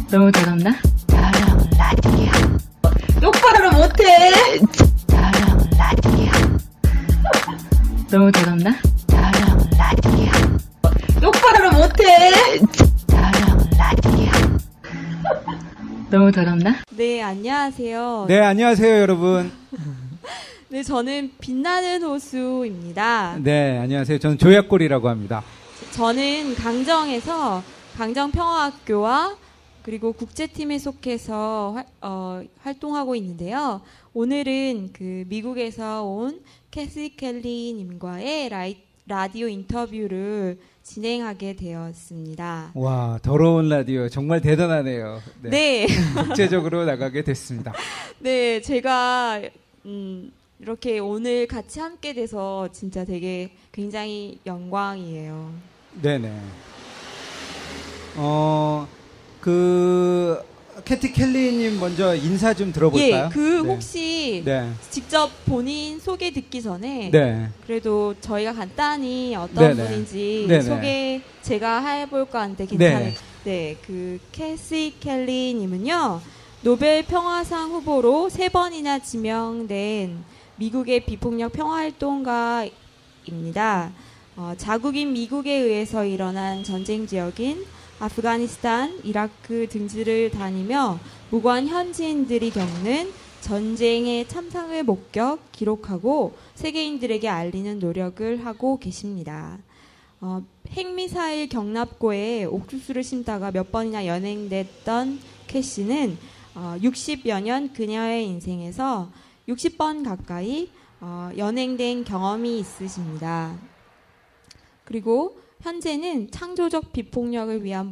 너무 더럽나? 더러운 라디오. 똑바로 못해. 더러운 라디오. 너무 더럽나? 더러운 라디오. 똑바로 못해. 더러운 라디오. 너무 더럽나? 네, 안녕하세요. 네, 안녕하세요, 여러분. 네, 저는 빛나는 호수입니다. 네, 안녕하세요. 저는 조약골이라고 합니다. 저는 강정에서 강정평화학교와 그리고 국제팀에 속해서 활동하고 있는데요. 오늘은 그 미국에서 온 캐시 켈리님과의 라디오 인터뷰를 진행하게 되었습니다. 와, 더러운 라디오 정말 대단하네요. 네. 국제적으로 나가게 됐습니다. 네, 제가 이렇게 오늘 같이 함께 돼서 진짜 되게 굉장히 영광이에요. 네네. 캐티 켈리님 먼저 인사 좀 들어볼까요? 예, 네. 혹시 네. 직접 본인 소개 듣기 전에 네. 그래도 저희가 간단히 어떤 네네. 분인지 네네. 소개 제가 해볼까 하는데 네. 괜찮을까요? 네, 그 캐시 켈리님은요 노벨 평화상 후보로 3번이나 지명된 미국의 비폭력 평화활동가입니다. 자국인 미국에 의해서 일어난 전쟁 지역인 아프가니스탄, 이라크 등지를 다니며 무고한 현지인들이 겪는 전쟁의 참상을 목격, 기록하고 세계인들에게 알리는 노력을 하고 계십니다. 핵미사일 경납고에 옥수수를 심다가 몇 번이나 연행됐던 캐시는 60여 년 그녀의 인생에서 60번 가까이 연행된 경험이 있으십니다. 그리고 현재는 창조적 비폭력을 위한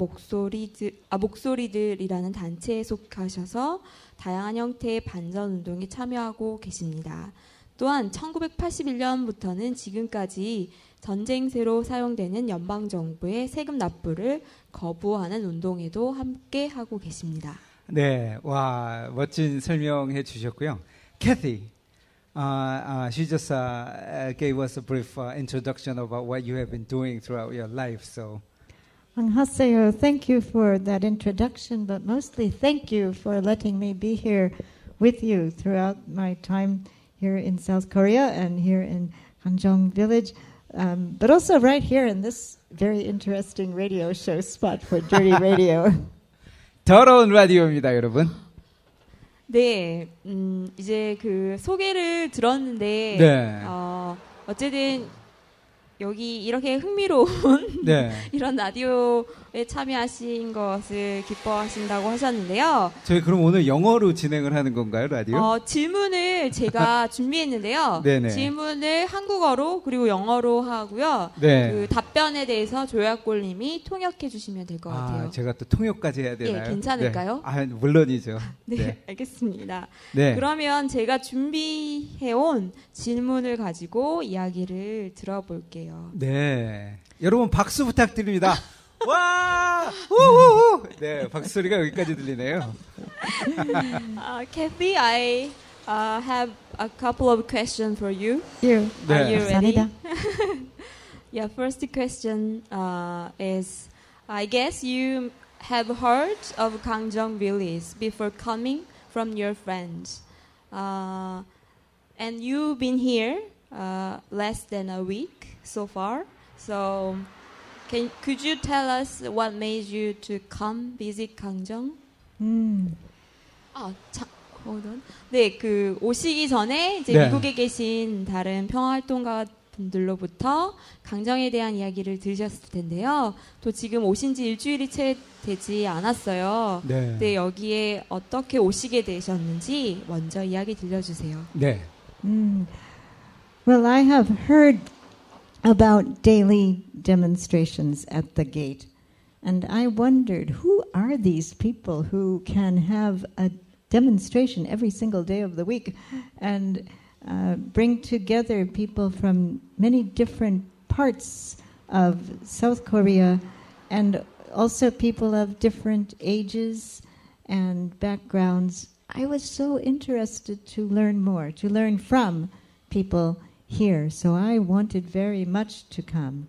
목소리들이라는 단체에 속하셔서 다양한 형태의 반전운동에 참여하고 계십니다. 또한 1981년부터는 지금까지 전쟁세로 사용되는 연방정부의 세금 납부를 거부하는 운동에도 함께 하고 계십니다. 네, 와, 멋진 설명해 주셨고요. Kathy, she just gave us a brief introduction about what you have been doing throughout your life. So, 안녕하세요. Thank you for that introduction, but mostly thank you for letting me be here with you throughout my time here in South Korea and here in Ganjong Village, but also right here in this very interesting radio show spot for Dirty Radio. 더러운 라디오입니다, 여러분. 네, 이제 그 소개를 들었는데, 네. 어쨌든 여기 이렇게 흥미로운 네. 이런 라디오에 참여하신 것을 기뻐하신다고 하셨는데요. 저희 그럼 오늘 영어로 진행을 하는 건가요, 라디오? 질문을 제가 준비했는데요. 네네. 질문을 한국어로 그리고 영어로 하고요. 네. 그 답변에 대해서 조약골님이 통역해 주시면 될 것 같아요. 제가 또 통역까지 해야 되나요? 예, 괜찮을까요? 네. 물론이죠. 네, 알겠습니다. 네. 그러면 제가 준비해온 질문을 가지고 이야기를 들어볼게요. 네. 여러분 박수 부탁드립니다. 와! 우후후! 네, 박수 소리가 여기까지 들리네요. Kathy, I have a couple of questions for you. You. 네. Are you ready? 감사합니다. Yeah, first question is, I guess you have heard of Gangjong Village before coming from your friends. And you've been here less than a week so far. So, could you tell us what made you to come visit Gangjong? Hold on. 네, 그 오시기 전에 이제 네. 미국에 계신 다른 평화활동가 분들로부터 강정에 대한 이야기를 들으셨을 텐데요. 또 지금 오신 지 일주일이 채 되지 않았어요. 네. 네, 여기에 어떻게 오시게 되셨는지 먼저 이야기 들려주세요. 네. Well, I have heard about daily demonstrations at the gate, and I wondered, who are these people who can have a demonstration every single day of the week and bring together people from many different parts of South Korea and also people of different ages and backgrounds. I was so interested to learn more, to learn from people here, so I wanted very much to come.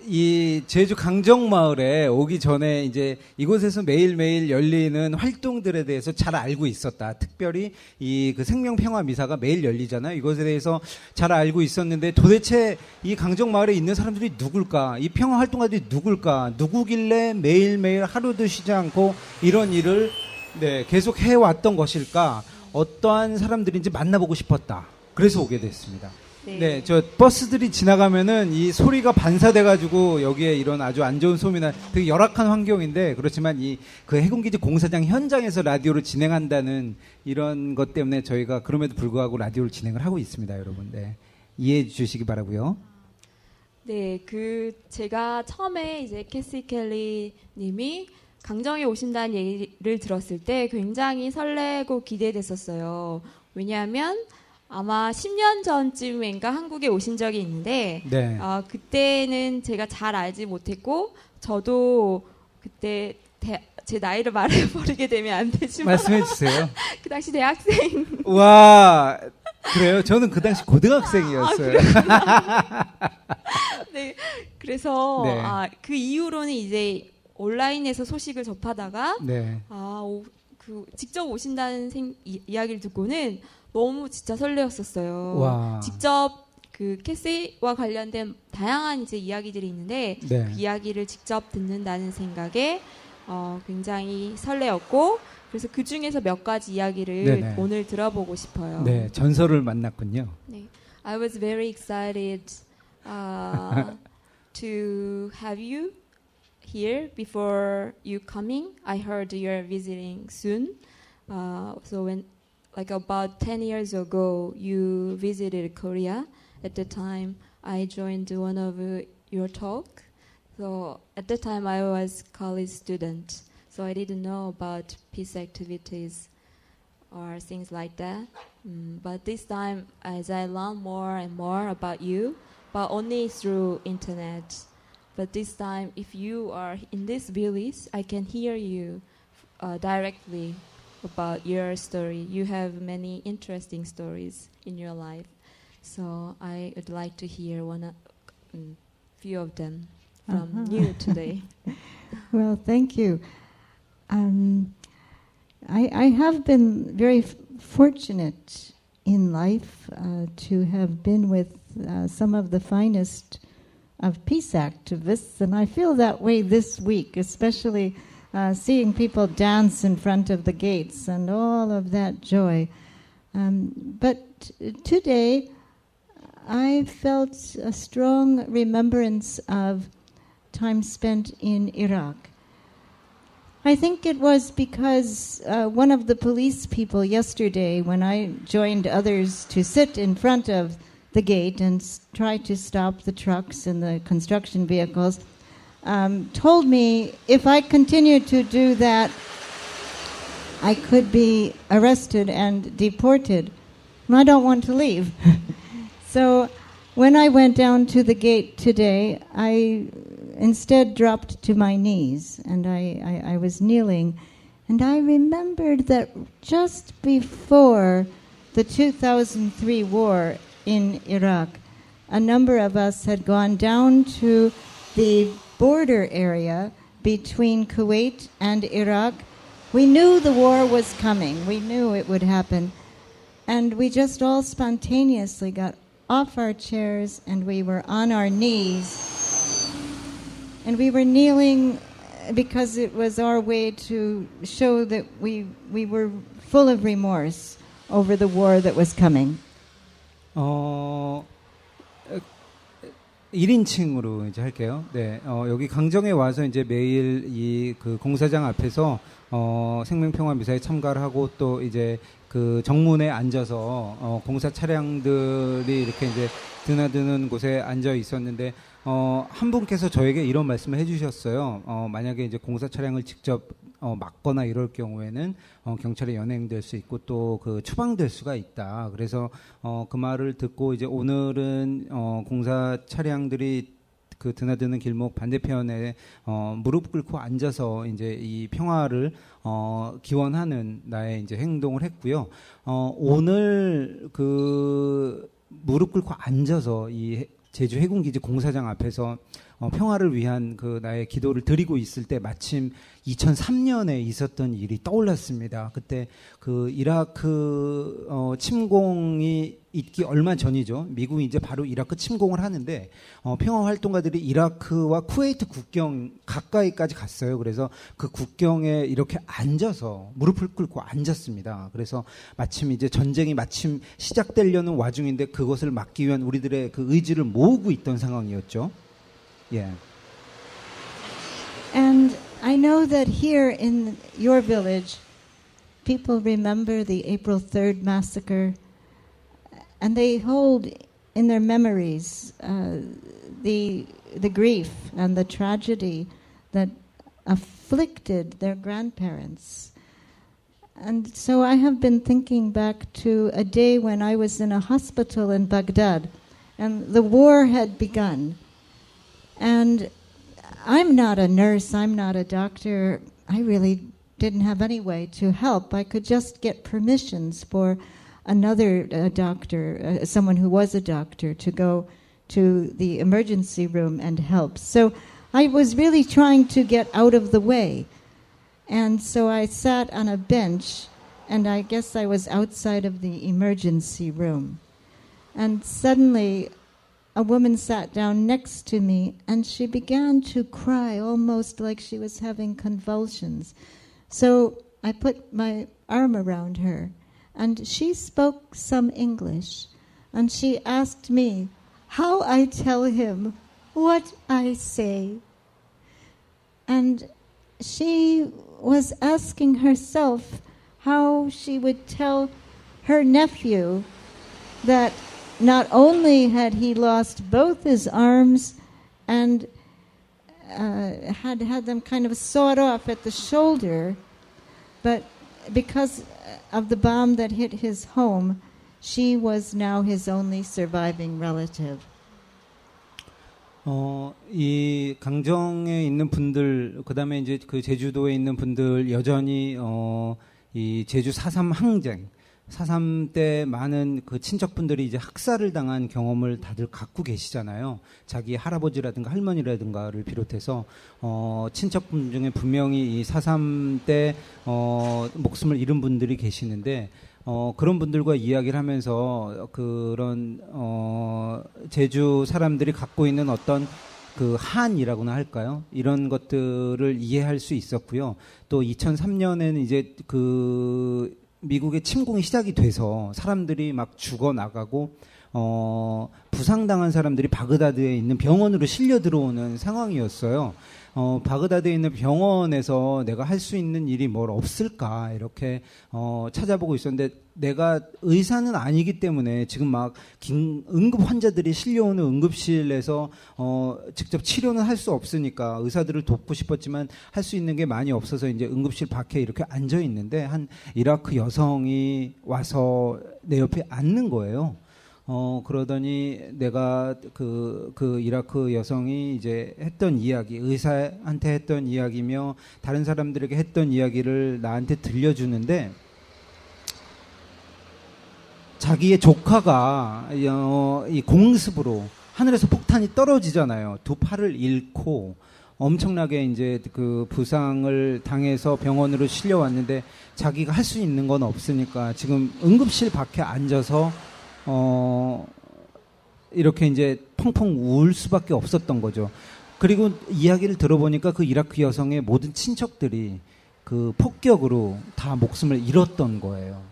이 제주 강정마을에 오기 전에 이제 이곳에서 매일매일 열리는 활동들에 대해서 잘 알고 있었다. 특별히 이 그 생명평화미사가 매일 열리잖아요. 이것에 대해서 잘 알고 있었는데 도대체 이 강정마을에 있는 사람들이 누굴까? 이 평화활동가들이 누굴까? 누구길래 매일매일 하루도 쉬지 않고 이런 일을 네, 계속 해왔던 것일까? 어떠한 사람들인지 만나보고 싶었다. 그래서 오게 됐습니다. 네, 저 버스들이 지나가면은 이 소리가 반사돼가지고 여기에 이런 아주 안 좋은 소리나 되게 열악한 환경인데 그렇지만 이 그 해군기지 공사장 현장에서 라디오를 진행한다는 이런 것 때문에 저희가 그럼에도 불구하고 라디오를 진행을 하고 있습니다, 여러분. 네, 이해해 주시기 바라고요. 네, 제가 처음에 이제 캐시 켈리 님이 강정에 오신다는 얘기를 들었을 때 굉장히 설레고 기대됐었어요. 왜냐하면 아마 10년 전쯤인가 한국에 오신 적이 있는데 네. 그때는 제가 잘 알지 못했고 저도 그때 제 나이를 말해버리게 되면 안 되지만 말씀해 주세요. 그 당시 대학생 와, 그래요? 저는 그 당시 고등학생이었어요. 네, 그래서 네. 그 이후로는 이제 온라인에서 소식을 접하다가 네. 직접 오신다는 이야기를 듣고는 너무 진짜 설레었었어요. 와. 직접 그 캐시와 관련된 다양한 이제 이야기들이 있는데 네. 그 이야기를 직접 듣는다는 생각에 굉장히 설레었고 그래서 그 중에서 몇 가지 이야기를 네네. 오늘 들어보고 싶어요. 네, 전설을 만났군요. 네. I was very excited to have you here before you coming. I heard you're visiting soon. So when like about 10 years ago, you visited Korea. At the time, I joined one of your talk. So at the time, I was college student. So I didn't know about peace activities or things like that. But this time, as I learn more and more about you, but only through internet. But this time, if you are in this village, I can hear you directly about your story. You have many interesting stories in your life. So I would like to hear few of them from you today. Well, thank you. I have been very fortunate in life to have been with some of the finest of peace activists, and I feel that way this week, especially seeing people dance in front of the gates and all of that joy. But today, I felt a strong remembrance of time spent in Iraq. I think it was because one of the police people yesterday, when I joined others to sit in front of the gate and try to stop the trucks and the construction vehicles, told me if I continued to do that, I could be arrested and deported. And I don't want to leave. So when I went down to the gate today, I instead dropped to my knees, and I was kneeling. And I remembered that just before the 2003 war in Iraq, a number of us had gone down to the border area between Kuwait and Iraq. We knew the war was coming. We knew it would happen. And we just all spontaneously got off our chairs and we were on our knees. And we were kneeling because it was our way to show that we were full of remorse over the war that was coming. 1인칭으로 이제 할게요. 네, 여기 강정에 와서 이제 매일 이 그 공사장 앞에서 생명평화미사에 참가를 하고 또 이제 그 정문에 앉아서 공사 차량들이 이렇게 이제 드나드는 곳에 앉아 있었는데 한 분께서 저에게 이런 말씀을 해주셨어요. 만약에 이제 공사 차량을 직접 막거나 이럴 경우에는 경찰에 연행될 수 있고 또 그 추방될 수가 있다. 그래서 그 말을 듣고 이제 오늘은 공사 차량들이 그 드나드는 길목 반대편에 무릎 꿇고 앉아서 이제 이 평화를 기원하는 나의 이제 행동을 했고요. 오늘 그 무릎 꿇고 앉아서 이 제주 해군기지 공사장 앞에서 평화를 위한 그 나의 기도를 드리고 있을 때 마침 2003년에 있었던 일이 떠올랐습니다. 그때 그 이라크 침공이 있기 얼마 전이죠. 미국이 이제 바로 이라크 침공을 하는데 평화 활동가들이 이라크와 쿠웨이트 국경 가까이까지 갔어요. 그래서 그 국경에 이렇게 앉아서 무릎을 꿇고 앉았습니다. 그래서 마침 이제 전쟁이 마침 시작되려는 와중인데 그것을 막기 위한 우리들의 그 의지를 모으고 있던 상황이었죠. Yeah. And I know that here in your village, people remember the April 3rd massacre, and they hold in their memories the grief and the tragedy that afflicted their grandparents. And so I have been thinking back to a day when I was in a hospital in Baghdad, and the war had begun. And I'm not a nurse, I'm not a doctor. I really didn't have any way to help. I could just get permissions for another doctor, someone who was a doctor, to go to the emergency room and help. So I was really trying to get out of the way. And so I sat on a bench, and I guess I was outside of the emergency room. And suddenly a woman sat down next to me, and she began to cry almost like she was having convulsions. So I put my arm around her, and she spoke some English, and she asked me how I tell him what I say. And she was asking herself how she would tell her nephew that not only had he lost both his arms and had them kind of sawed off at the shoulder, but because of the bomb that hit his home, she was now his only surviving relative. 이 강정에 있는 분들, 그 다음에 이제 그 제주도에 있는 분들 여전히 이 제주 4.3 항쟁, 4.3 때 많은 그 친척분들이 이제 학살을 당한 경험을 다들 갖고 계시잖아요. 자기 할아버지라든가 할머니라든가를 비롯해서 친척분 중에 분명히 이 4.3 때 목숨을 잃은 분들이 계시는데 그런 분들과 이야기를 하면서 그런 제주 사람들이 갖고 있는 어떤 그 한이라고나 할까요? 이런 것들을 이해할 수 있었고요. 또 2003년에는 이제 그 미국의 침공이 시작이 돼서 사람들이 막 죽어나가고 부상당한 사람들이 바그다드에 있는 병원으로 실려 들어오는 상황이었어요. 바그다드에 있는 병원에서 내가 할 수 있는 일이 뭘 없을까 이렇게 찾아보고 있었는데 내가 의사는 아니기 때문에 지금 막 응급 환자들이 실려오는 응급실에서 직접 치료는 할 수 없으니까 의사들을 돕고 싶었지만 할 수 있는 게 많이 없어서 이제 응급실 밖에 이렇게 앉아 있는데 한 이라크 여성이 와서 내 옆에 앉는 거예요. 그러더니 내가 그 이라크 여성이 이제 했던 이야기, 의사한테 했던 이야기며 다른 사람들에게 했던 이야기를 나한테 들려주는데 자기의 조카가 이 공습으로 하늘에서 폭탄이 떨어지잖아요. 두 팔을 잃고 엄청나게 이제 그 부상을 당해서 병원으로 실려왔는데 자기가 할 수 있는 건 없으니까 지금 응급실 밖에 앉아서 이렇게 이제 펑펑 울 수밖에 없었던 거죠. 그리고 이야기를 들어보니까 그 이라크 여성의 모든 친척들이 그 폭격으로 다 목숨을 잃었던 거예요.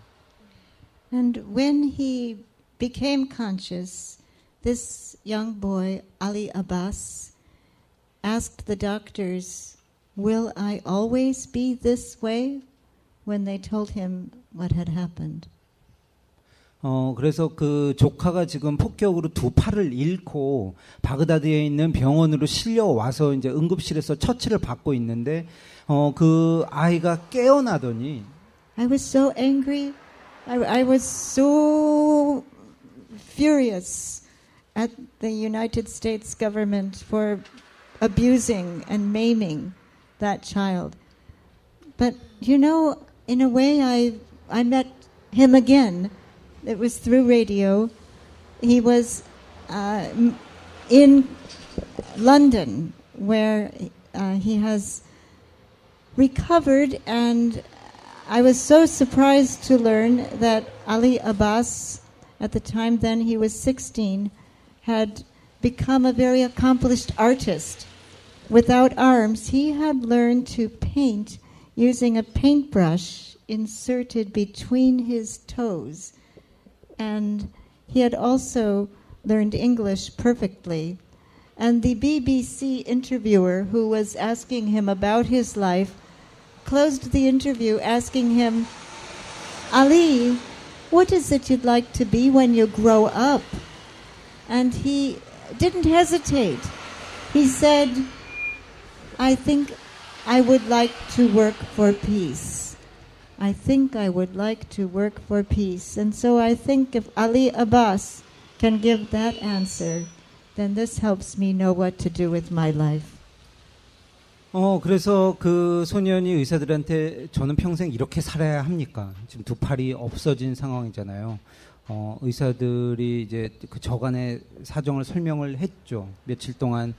And when he became conscious, this young boy, Ali Abbas, asked the doctors, "Will I always be this way?" when they told him what had happened. 그래서 그 조카가 지금 폭격으로 두 팔을 잃고 바그다드에 있는 병원으로 실려와서 이제 응급실에서 처치를 받고 있는데, 그 아이가 깨어나더니, I was so angry. I was so furious at the United States government for abusing and maiming that child. But, you know, in a way I met him again. It was through radio. He was in London, where he has recovered, and I was so surprised to learn that Ali Abbas, at the time then he was 16, had become a very accomplished artist. Without arms, he had learned to paint using a paintbrush inserted between his toes. And he had also learned English perfectly. And the BBC interviewer who was asking him about his life closed the interview asking him, Ali, what is it you'd like to be when you grow up? And he didn't hesitate. He said, I think I would like to work for peace. I think I would like to work for peace. And so I think if Ali Abbas can give that answer, then this helps me know what to do with my life. 그래서 그 소년이 의사들한테 저는 평생 이렇게 살아야 합니까? 지금 두 팔이 없어진 상황이잖아요. 의사들이 이제 그 저간의 사정을 설명을 했죠. 며칠 동안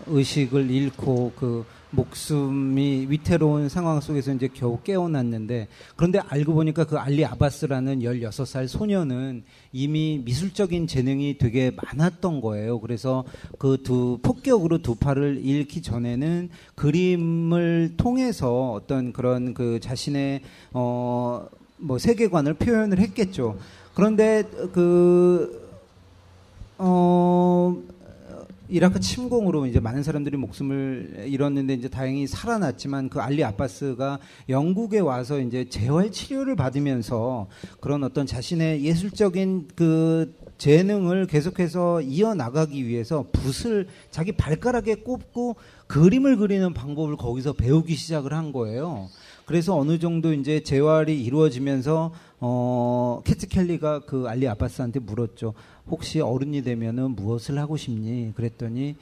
의식을 잃고 그 목숨이 위태로운 상황 속에서 이제 겨우 깨어났는데, 그런데 알고 보니까 그 알리 아바스라는 16살 소년은 이미 미술적인 재능이 되게 많았던 거예요. 그래서 그 폭격으로 두 팔을 잃기 전에는 그림을 통해서 어떤 그런 그 자신의 뭐 세계관을 표현을 했겠죠. 그런데 이라크 침공으로 이제 많은 사람들이 목숨을 잃었는데 이제 다행히 살아났지만, 그 알리 아바스가 영국에 와서 이제 재활 치료를 받으면서 그런 어떤 자신의 예술적인 그 재능을 계속해서 이어나가기 위해서 붓을 자기 발가락에 꼽고 그림을 그리는 방법을 거기서 배우기 시작을 한 거예요. 그래서 어느 정도 이제 재활이 이루어지면서 캐티 켈리가 그 알리 아바스한테 물었죠. 혹시 어른이 되면은 무엇을 하고 싶니? 그랬더니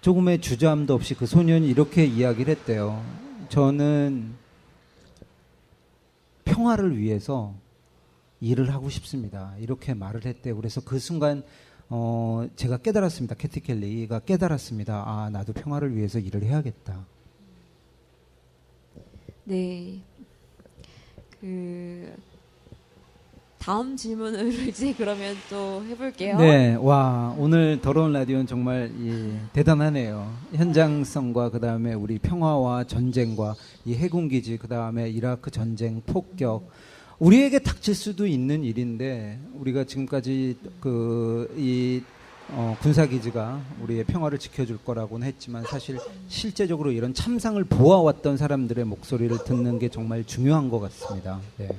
조금의 주저함도 없이 그 소년이 이렇게 이야기를 했대요. 저는 평화를 위해서 일을 하고 싶습니다. 이렇게 말을 했대요. 그래서 그 순간 제가 깨달았습니다. 캐티 켈리가 깨달았습니다. 아, 나도 평화를 위해서 일을 해야겠다. 네. 다음 질문으로 이제 그러면 또 해볼게요. 네, 와, 오늘 더러운 라디오는 정말 대단하네요. 현장성과 그 다음에 우리 평화와 전쟁과 이 해군기지, 그 다음에 이라크 전쟁, 폭격, 우리에게 닥칠 수도 있는 일인데, 우리가 지금까지 군사기지가 우리의 평화를 지켜줄 거라고는 했지만, 사실 실제적으로 이런 참상을 보아왔던 사람들의 목소리를 듣는 게 정말 중요한 것 같습니다. 네.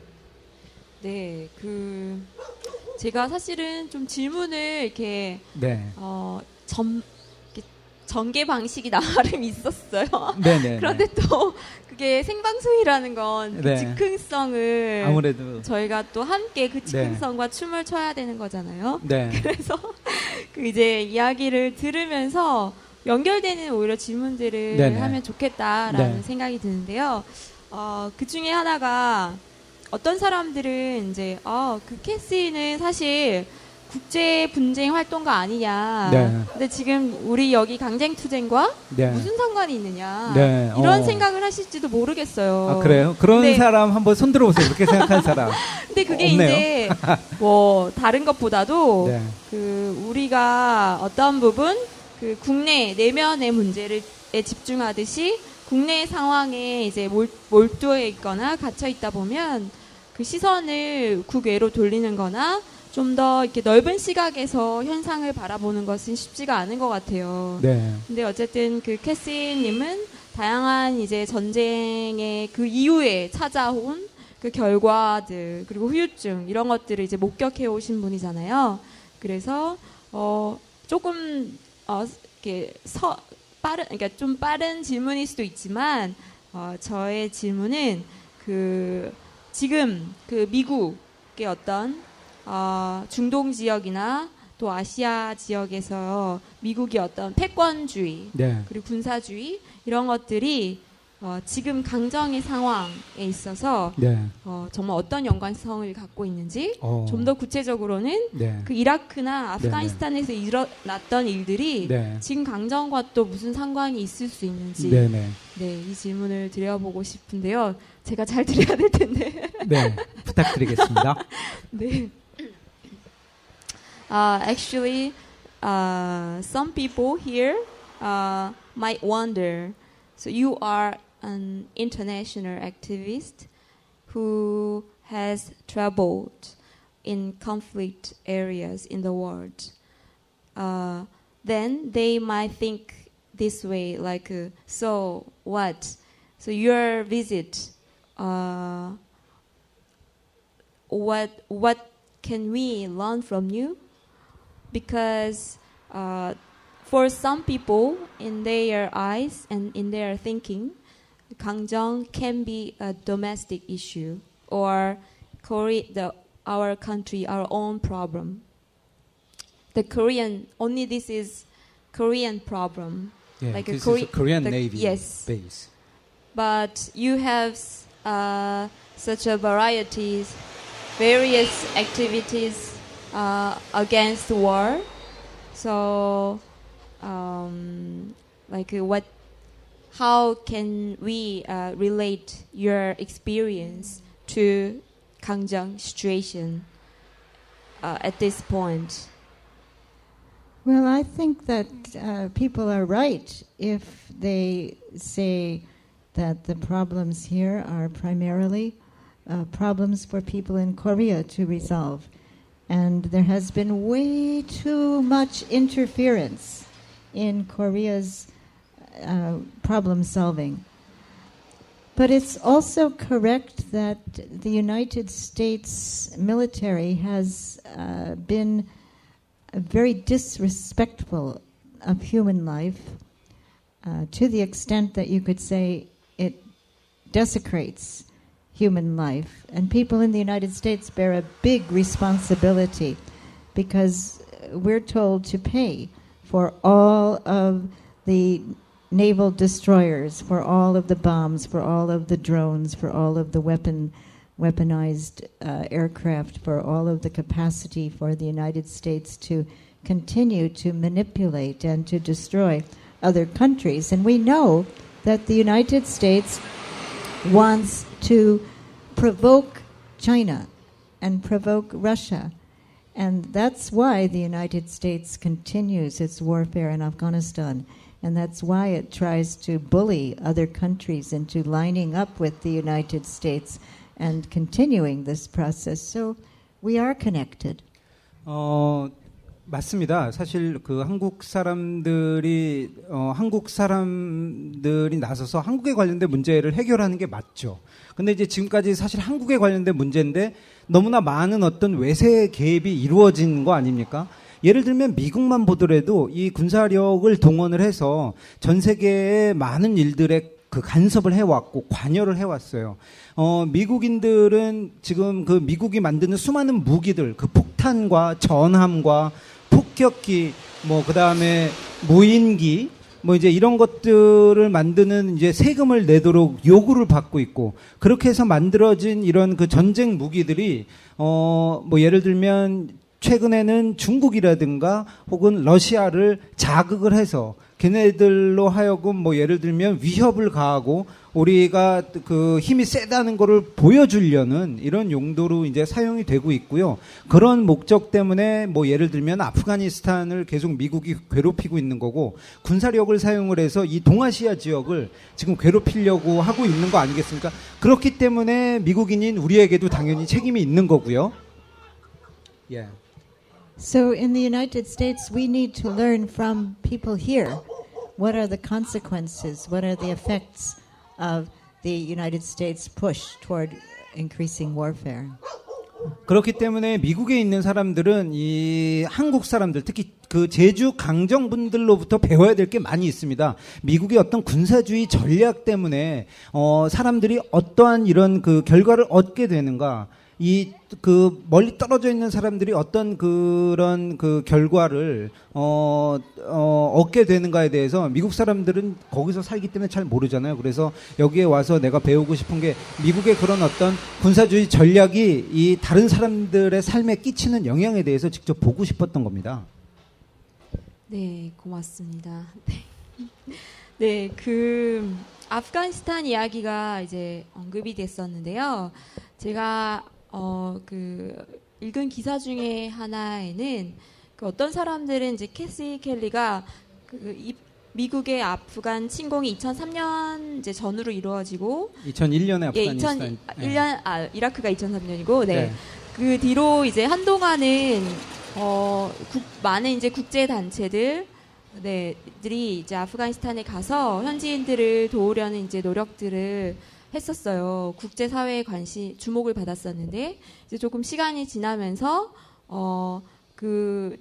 네, 제가 사실은 좀 질문을 이렇게 네. 이렇게 전개 방식이 나름 있었어요. 네네. 그런데 또 그게 생방송이라는 건 그 네. 즉흥성을 아무래도 저희가 또 함께 그 즉흥성과 춤을 춰야 되는 거잖아요. 네. 그래서 이제 이야기를 들으면서 연결되는 오히려 질문들을 네네. 하면 좋겠다라는 네. 생각이 드는데요. 그 중에 하나가, 어떤 사람들은 이제 그 캐시는 사실 국제 분쟁 활동가 아니냐. 네. 근데 지금 우리 여기 강쟁투쟁과 네. 무슨 상관이 있느냐. 네. 이런 생각을 하실지도 모르겠어요. 아, 그래요? 그런 네. 사람 한번 손 들어보세요. 그렇게 생각하는 사람. 근데 그게 없네요. 이제 뭐 다른 것보다도 네. 우리가 어떤 부분 국내 내면의 문제에 집중하듯이 국내 상황에 이제 몰두해 있거나 갇혀 있다 보면 그 시선을 국외로 돌리는 거나 좀 더 이렇게 넓은 시각에서 현상을 바라보는 것은 쉽지가 않은 것 같아요. 네. 근데 어쨌든 그 캐시님은 다양한 이제 전쟁의 그 이후에 찾아온 그 결과들, 그리고 후유증, 이런 것들을 이제 목격해 오신 분이잖아요. 그래서 조금 이렇게 그러니까 좀 빠른 질문일 수도 있지만, 저의 질문은 지금 미국의 어떤 중동 지역이나 또 아시아 지역에서 미국의 어떤 패권주의, 네. 그리고 군사주의, 이런 것들이 지금 강정의 상황에 있어서 네. 정말 어떤 연관성을 갖고 있는지 어. 좀 더 구체적으로는 네. 그 이라크나 아프가니스탄에서 일어났던 일들이 네. 지금 강정과 또 무슨 상관이 있을 수 있는지 네네. 네, 이 질문을 드려보고 싶은데요. 제가 잘 드려야 될 텐데. 네. 부탁드리겠습니다. 네. Actually, some people here might wonder. So you are an international activist who has traveled in conflict areas in the world. Then they might think this way, like, so what? So your visit, what can we learn from you? Because for some people, in their eyes and in their thinking, Gangjong can be a domestic issue or our country, our own problem. Only this is Korean problem. Yeah, Like this Kore- is a Korean the- Navy yes. base. But you have such a various activities against war. So, how can we relate your experience to Gangjong situation at this point? Well, I think that people are right if they say that the problems here are primarily problems for people in Korea to resolve. And there has been way too much interference in Korea's problem solving. But it's also correct that the United States military has been very disrespectful of human life to the extent that you could say it desecrates human life. And people in the United States bear a big responsibility because we're told to pay for all of the naval destroyers, for all of the bombs, for all of the drones, for all of the weaponized aircraft, for all of the capacity for the United States to continue to manipulate and to destroy other countries. And we know that the United States wants to provoke China and provoke Russia. And that's why the United States continues its warfare in Afghanistan. And that's why it tries to bully other countries into lining up with the United States and continuing this process. So we are connected. 맞습니다. 사실 그 한국 사람들이 나서서 한국에 관련된 문제를 해결하는 게 맞죠. 근데 이제 지금까지 사실 한국에 관련된 문제인데 너무나 많은 어떤 외세 개입이 이루어진 거 아닙니까? 예를 들면 미국만 보더라도 이 군사력을 동원을 해서 전 세계의 많은 일들에 그 간섭을 해왔고 관여를 해왔어요. 미국인들은 지금 그 미국이 만드는 수많은 무기들, 그 폭탄과 전함과 폭격기, 그 다음에 무인기, 이제 이런 것들을 만드는 이제 세금을 내도록 요구를 받고 있고, 그렇게 해서 만들어진 이런 그 전쟁 무기들이, 예를 들면 최근에는 중국이라든가 혹은 러시아를 자극을 해서 걔네들로 하여금 예를 들면 위협을 가하고 우리가 그 힘이 세다는 거를 보여주려는 이런 용도로 이제 사용이 되고 있고요. 그런 목적 때문에 예를 들면 아프가니스탄을 계속 미국이 괴롭히고 있는 거고 군사력을 사용을 해서 이 동아시아 지역을 지금 괴롭히려고 하고 있는 거 아니겠습니까? 그렇기 때문에 미국인인 우리에게도 당연히 책임이 있는 거고요. 예. So in the United States, we need to learn from people here. What are the consequences? What are the effects of the United States push toward increasing warfare? 그렇기 때문에 미국에 있는 사람들은 이 한국 사람들, 특히 그 제주 강정분들로부터 배워야 될 게 많이 있습니다. 미국의 어떤 군사주의 전략 때문에 사람들이 어떠한 이런 그 결과를 얻게 되는가, 이 그 멀리 떨어져 있는 사람들이 어떤 그런 그 결과를 얻게 되는가에 대해서 미국 사람들은 거기서 살기 때문에 잘 모르잖아요. 그래서 여기에 와서 내가 배우고 싶은 게 미국의 그런 어떤 군사주의 전략이 이 다른 사람들의 삶에 끼치는 영향에 대해서 직접 보고 싶었던 겁니다. 네, 고맙습니다. 네, 그 아프가니스탄 이야기가 이제 언급이 됐었는데요. 제가 그 읽은 기사 중에 하나에는 그 어떤 사람들은 이제 캐시 켈리가 미국의 아프간 침공이 2003년 이제 전후로 이루어지고 2001년에 예, 아프가니스탄 2001년 이라크가 2003년이고 네. 네. 그 뒤로 이제 한동안은 많은 이제 국제 단체들 들이 이제 아프가니스탄에 가서 현지인들을 도우려는 이제 노력들을 했었어요. 국제 사회의 주목을 받았었는데 이제 조금 시간이 지나면서 그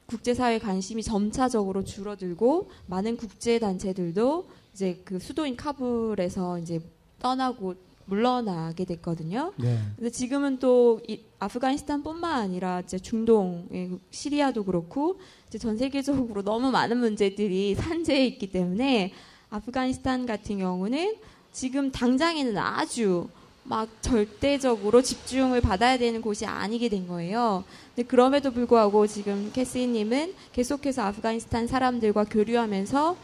국제 사회 관심이 점차적으로 줄어들고 많은 국제 단체들도 이제 그 수도인 카불에서 이제 떠나고 물러나게 됐거든요. 네. 근데 지금은 또 아프가니스탄뿐만 아니라 이제 중동, 시리아도 그렇고 이제 전 세계적으로 너무 많은 문제들이 산재해 있기 때문에 아프가니스탄 같은 경우는 지금 당장에는 아주 막 절대적으로 집중을 받아야 되는 곳이 아니게 된 거예요. 근데 그럼에도 불구하고 지금 캐시님은 계속해서 아프가니스탄 사람들과 교류하면서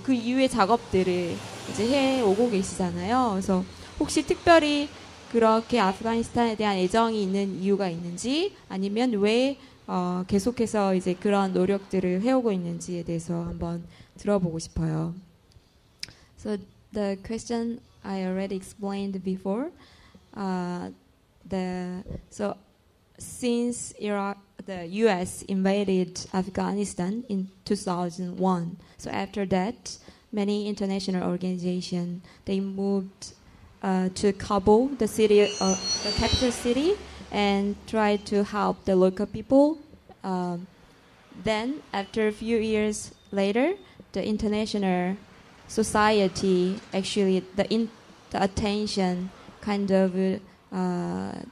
그 이후의 작업들을 이제 해오고 계시잖아요. 그래서 혹시 특별히 그렇게 아프가니스탄에 대한 애정이 있는 이유가 있는지 아니면 왜 계속해서 이제 그런 노력들을 해오고 있는지에 대해서 한번 들어보고 싶어요. So the question I already explained before. So since the U.S. invaded Afghanistan in 2001, so after that, many international organizations they moved to Kabul, the city, the capital city, and tried to help the local people. Then, after a few years later, the international society actually the attention kind of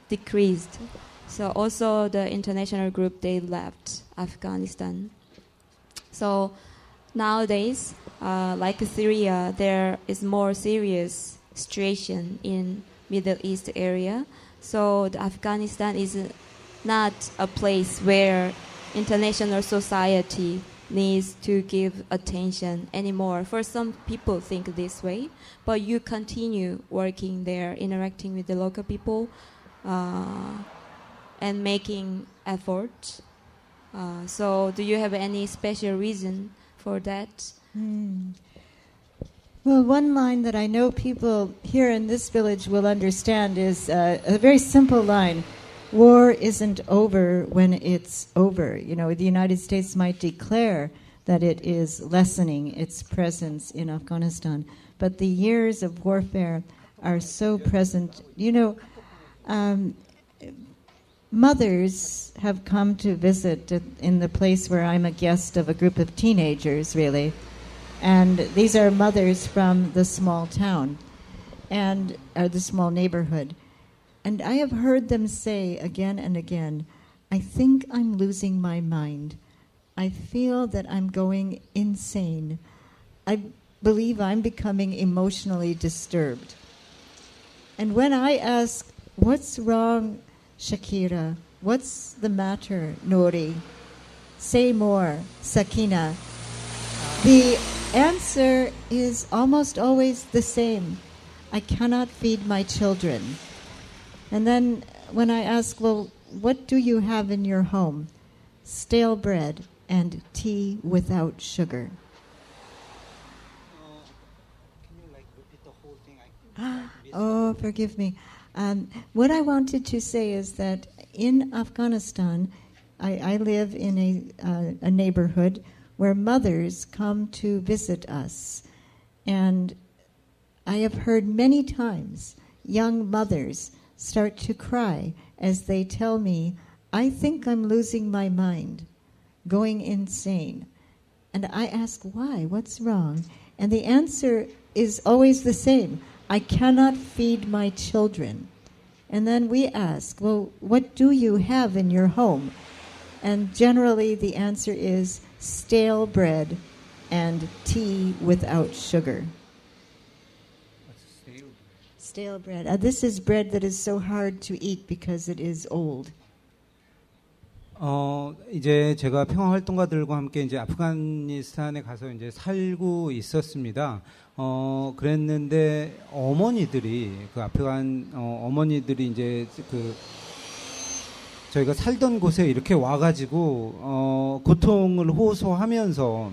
decreased. So also the international group they left Afghanistan. So nowadays, like Syria, there is more serious situation in Middle East area. So the Afghanistan is not a place where international society needs to give attention anymore. For some people think this way, but you continue working there, interacting with the local people, and making effort. So do you have any special reason for that? Well, one line that I know people here in this village will understand is a very simple line. War isn't over when it's over. You know, the United States might declare that it is lessening its presence in Afghanistan, but the years of warfare are so present. You know, mothers have come to visit in the place where I'm a guest of a group of teenagers, really. And these are mothers from the small town and the small neighborhood. And I have heard them say again and again, I think I'm losing my mind. I feel that I'm going insane. I believe I'm becoming emotionally disturbed. And when I ask, what's wrong, Shakira? What's the matter, Nori? Say more, Sakina. The answer is almost always the same. I cannot feed my children. And then when I ask, well, what do you have in your home? Stale bread and tea without sugar. Can you repeat the whole thing? Oh, forgive me. What I wanted to say is that in Afghanistan, I live in a neighborhood where mothers come to visit us. And I have heard many times young mothers start to cry as they tell me, I think I'm losing my mind, going insane. And I ask, why? What's wrong? And the answer is always the same. I cannot feed my children. And then we ask, well, what do you have in your home? And generally the answer is stale bread and tea without sugar. Stale bread. This is bread that is so hard to eat because it is old. 이제 제가 평화활동가들과 함께 이제 아프가니스탄에 가서 이제 살고 있었습니다. 그랬는데 어머니들이 그 아프간 어머니들이 이제 그 저희가 살던 곳에 이렇게 와가지고 고통을 호소하면서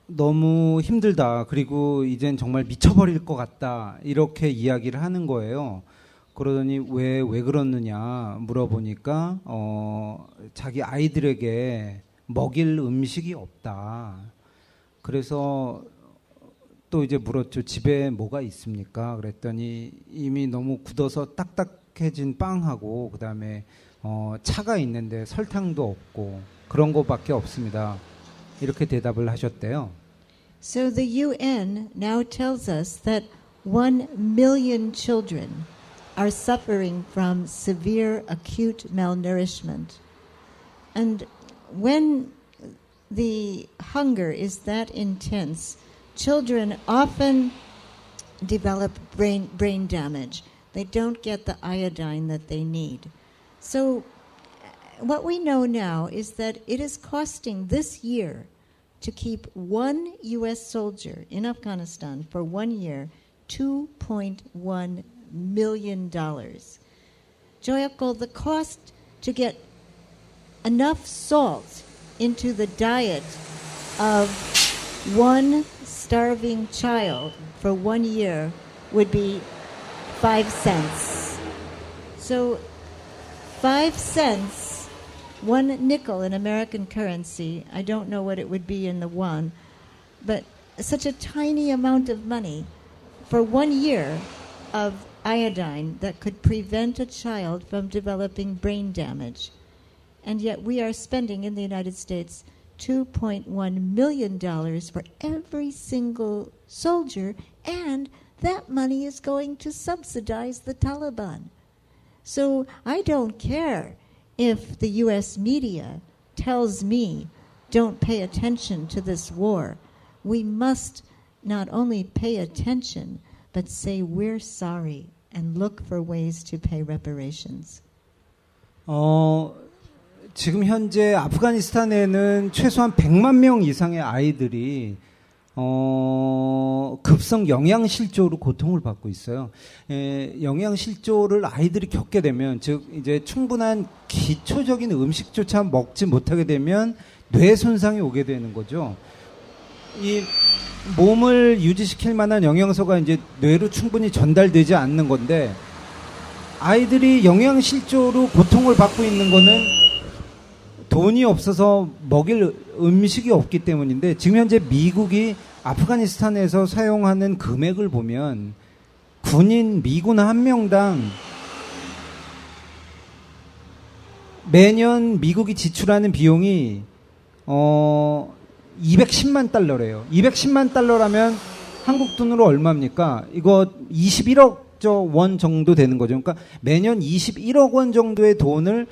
너무 힘들다. 그리고 이젠 정말 미쳐버릴 것 같다. 이렇게 이야기를 하는 거예요. 그러더니 왜 그러느냐 물어보니까 자기 아이들에게 먹일 음식이 없다. 그래서 또 이제 물었죠. 집에 뭐가 있습니까? 그랬더니 이미 너무 굳어서 딱딱해진 빵하고 그다음에 차가 있는데 설탕도 없고 그런 거밖에 없습니다. 이렇게 대답을 하셨대요. So the UN now tells us that 1 million children are suffering from severe acute malnourishment. And when the hunger is that intense, children often develop brain damage. They don't get the iodine that they need. So what we know now is that it is costing this year to keep one U.S. soldier in Afghanistan for 1 year $2.1 million. Joyakol, the cost to get enough salt into the diet of one starving child for 1 year would be 5 cents. So 5 cents, 1 nickel in American currency, I don't know what it would be in the won, but such a tiny amount of money for 1 year of iodine that could prevent a child from developing brain damage. And yet we are spending in the United States $2.1 million for every single soldier, and that money is going to subsidize the Taliban. So I don't care if the U.S. media tells me don't pay attention to this war. We must not only pay attention, but say we're sorry and look for ways to pay reparations. 지금 현재 아프가니스탄에는 최소한 100만 명 이상의 아이들이 급성 영양실조로 고통을 받고 있어요. 영양실조를 아이들이 겪게 되면, 즉 이제 충분한 기초적인 음식조차 먹지 못하게 되면 뇌 손상이 오게 되는 거죠. 이 몸을 유지시킬 만한 영양소가 이제 뇌로 충분히 전달되지 않는 건데, 아이들이 영양실조로 고통을 받고 있는 거는 돈이 없어서 먹일 음식이 없기 때문인데, 지금 현재 미국이 아프가니스탄에서 사용하는 금액을 보면 미군 한 명당 매년 미국이 지출하는 비용이 210만 달러래요. 210만 달러라면 한국 돈으로 얼마입니까? 이거 21억 원 정도 되는 거죠. 그러니까 매년 21억 원 정도의 돈을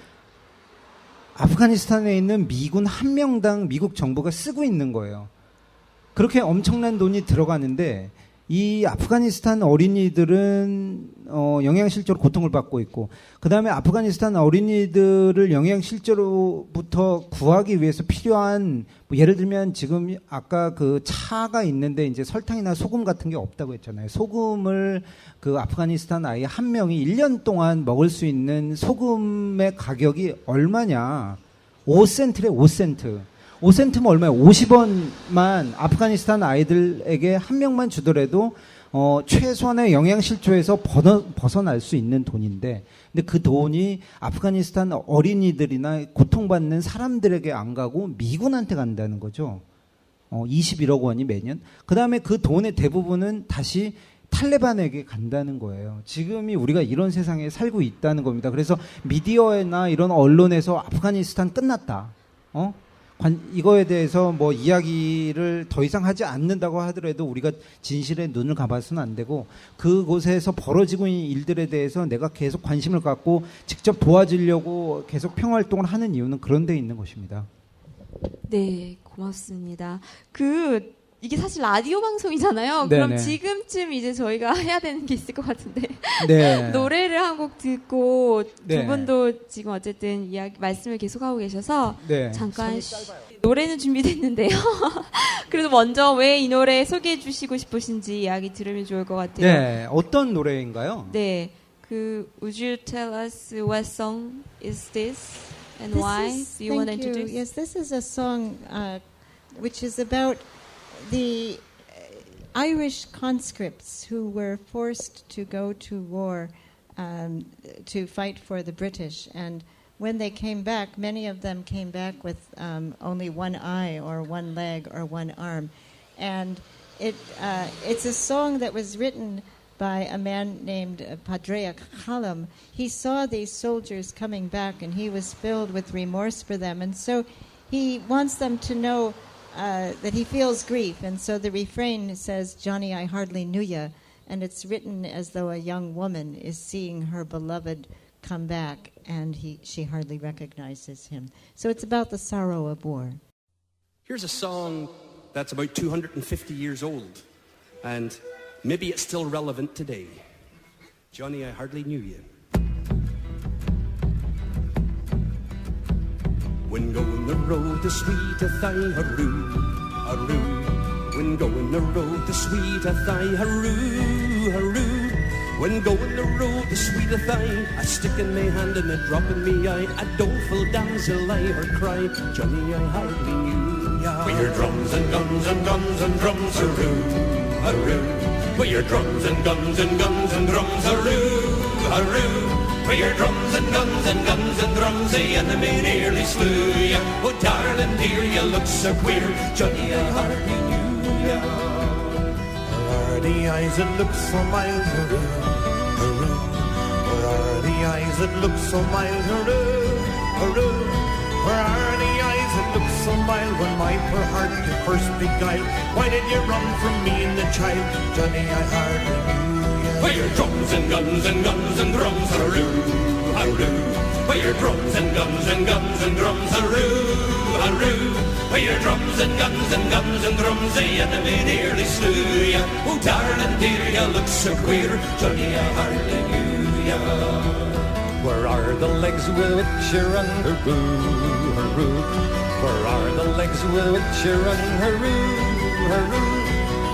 아프가니스탄에 있는 미군 한 명당 미국 정부가 쓰고 있는 거예요. 그렇게 엄청난 돈이 들어가는데 이 아프가니스탄 어린이들은 영양실조로 고통을 받고 있고, 그 다음에 아프가니스탄 어린이들을 영양실조로부터 구하기 위해서 필요한, 뭐 예를 들면 지금 아까 그 차가 있는데 이제 설탕이나 소금 같은 게 없다고 했잖아요. 소금을 그 아프가니스탄 아이 한 명이 1년 동안 먹을 수 있는 소금의 가격이 얼마냐? 5센트래, 5센트. 5센트면 얼마예요? 50원만 아프가니스탄 아이들에게 한 명만 주더라도 최소한의 영양실조에서 벗어날 수 있는 돈인데, 근데 그 돈이 아프가니스탄 어린이들이나 고통받는 사람들에게 안 가고 미군한테 간다는 거죠. 21억 원이 매년. 그 다음에 그 돈의 대부분은 다시 탈레반에게 간다는 거예요. 지금이 우리가 이런 세상에 살고 있다는 겁니다. 그래서 미디어나 이런 언론에서 아프가니스탄 끝났다. 이거에 대해서 뭐 이야기를 더 이상 하지 않는다고 하더라도 우리가 진실에 눈을 감아서는 안 되고 그곳에서 벌어지고 있는 일들에 대해서 내가 계속 관심을 갖고 직접 도와주려고 계속 평화활동을 하는 이유는 그런 데 있는 것입니다. 네, 고맙습니다. 이게 사실 라디오 방송이잖아요. 네네. 그럼 지금쯤 이제 저희가 해야 되는 게 있을 것 같은데. 네. 노래를 한 곡 듣고 네. 두 분도 지금 어쨌든 말씀을 계속하고 계셔서 네. 잠깐 노래는 준비됐는데요. 그래도 먼저 왜 이 노래 소개해 주시고 싶으신지 이야기 들으면 좋을 것 같아요. 네. 어떤 노래인가요? 네. Would you tell us what song is this and This why? is- Do you want to thank you. introduce? Yes, this is a song which is about the Irish conscripts who were forced to go to war to fight for the British. And when they came back, many of them came back with only one eye or one leg or one arm. And it's a song that was written by a man named Padraig Challam. He saw these soldiers coming back and he was filled with remorse for them. And so he wants them to know that he feels grief. And so the refrain says, "Johnny, I hardly knew ya." And it's written as though a young woman is seeing her beloved come back and she hardly recognizes him. So it's about the sorrow of war. Here's a song that's about 250 years old, and maybe it's still relevant today. Johnny, I hardly knew you. When going the road to sweet a thigh, haroo, haroo. When going the road to sweet a thigh, haroo, haroo. When going the road to sweet a thigh, a stick in my hand and a drop in me eye, a doleful damsel I her cry, Johnny, I hardly knew ya. With your drums and guns and guns and drums, haroo, haroo. With your drums and guns and guns and drums, haroo, haroo. With your drums and guns and guns and drums, the enemy nearly slew ya. Oh, darling dear, you look so queer, Johnny, I hardly knew ya. Where are the eyes that look so mild, haroo, haroo? Where are the eyes that look so mild, haroo, haroo? Where are the eyes that look so mild when my poor heart you first beguiled? Why did you run from me and the child, Johnny, I hardly knew ya. With your drums and guns and guns and drums, haroo, haroo. With your drums and guns and guns and drums, haroo, haroo. With your drums and guns and guns and drums, the enemy nearly slew ya. Oh, darling dear, you look so queer, Johnny, I hardly knew ya. Where are the legs with which you run, haroo, haroo? Where are the legs with which you run, haroo, haroo?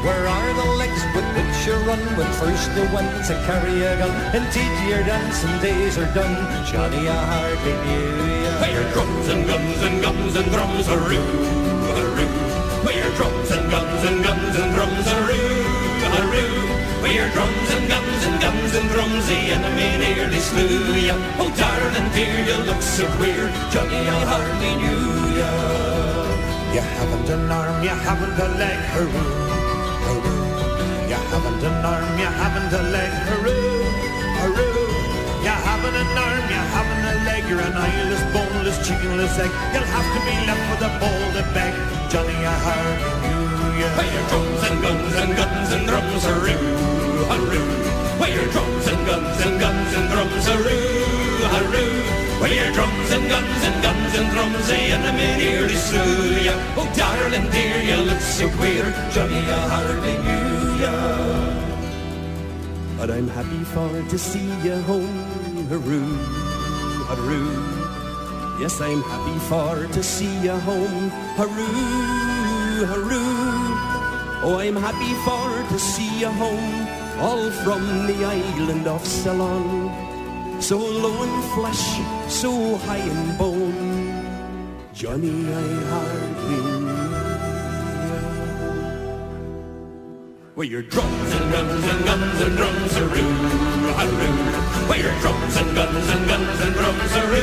Where are the legs with which you run when first you went to carry a gun? Indeed your dancing days are done, Johnny, I hardly knew ya. With your drums and guns and guns and drums, haroo, haroo. With your drums and guns and guns and drums, haroo, haroo. With your drums and guns and guns and drums, the enemy nearly slew ya. Oh, darling dear, you look so queer, Johnny, I hardly knew ya. You haven't an arm, you haven't a leg, haroo, haroo. You haven't an arm, you haven't a leg, haroo, haroo. You haven't an arm, you haven't a leg, you're an eyeless, boneless, chickenless egg. You'll have to be left with a bowl to beg, Johnny, I hardly knew ya. With your drums and guns and guns and drums, haroo, haroo. With your drums and guns and guns and drums, haroo, haroo. With your drums and guns and guns and drums, the enemy nearly slew ya. Oh, darling dear, you look so queer, Johnny, I hardly knew ya. But I'm happy for to see you home, haroo, haroo. Yes, I'm happy for to see you home, haroo, haroo. Oh, I'm happy for to see you home, all from the island of Ceylon. So low in flesh, so high in bone, Johnny, I hardly knew ya. With your drums and guns and guns and drums, haroo, haroo. With your drums and guns and guns and drums, haroo,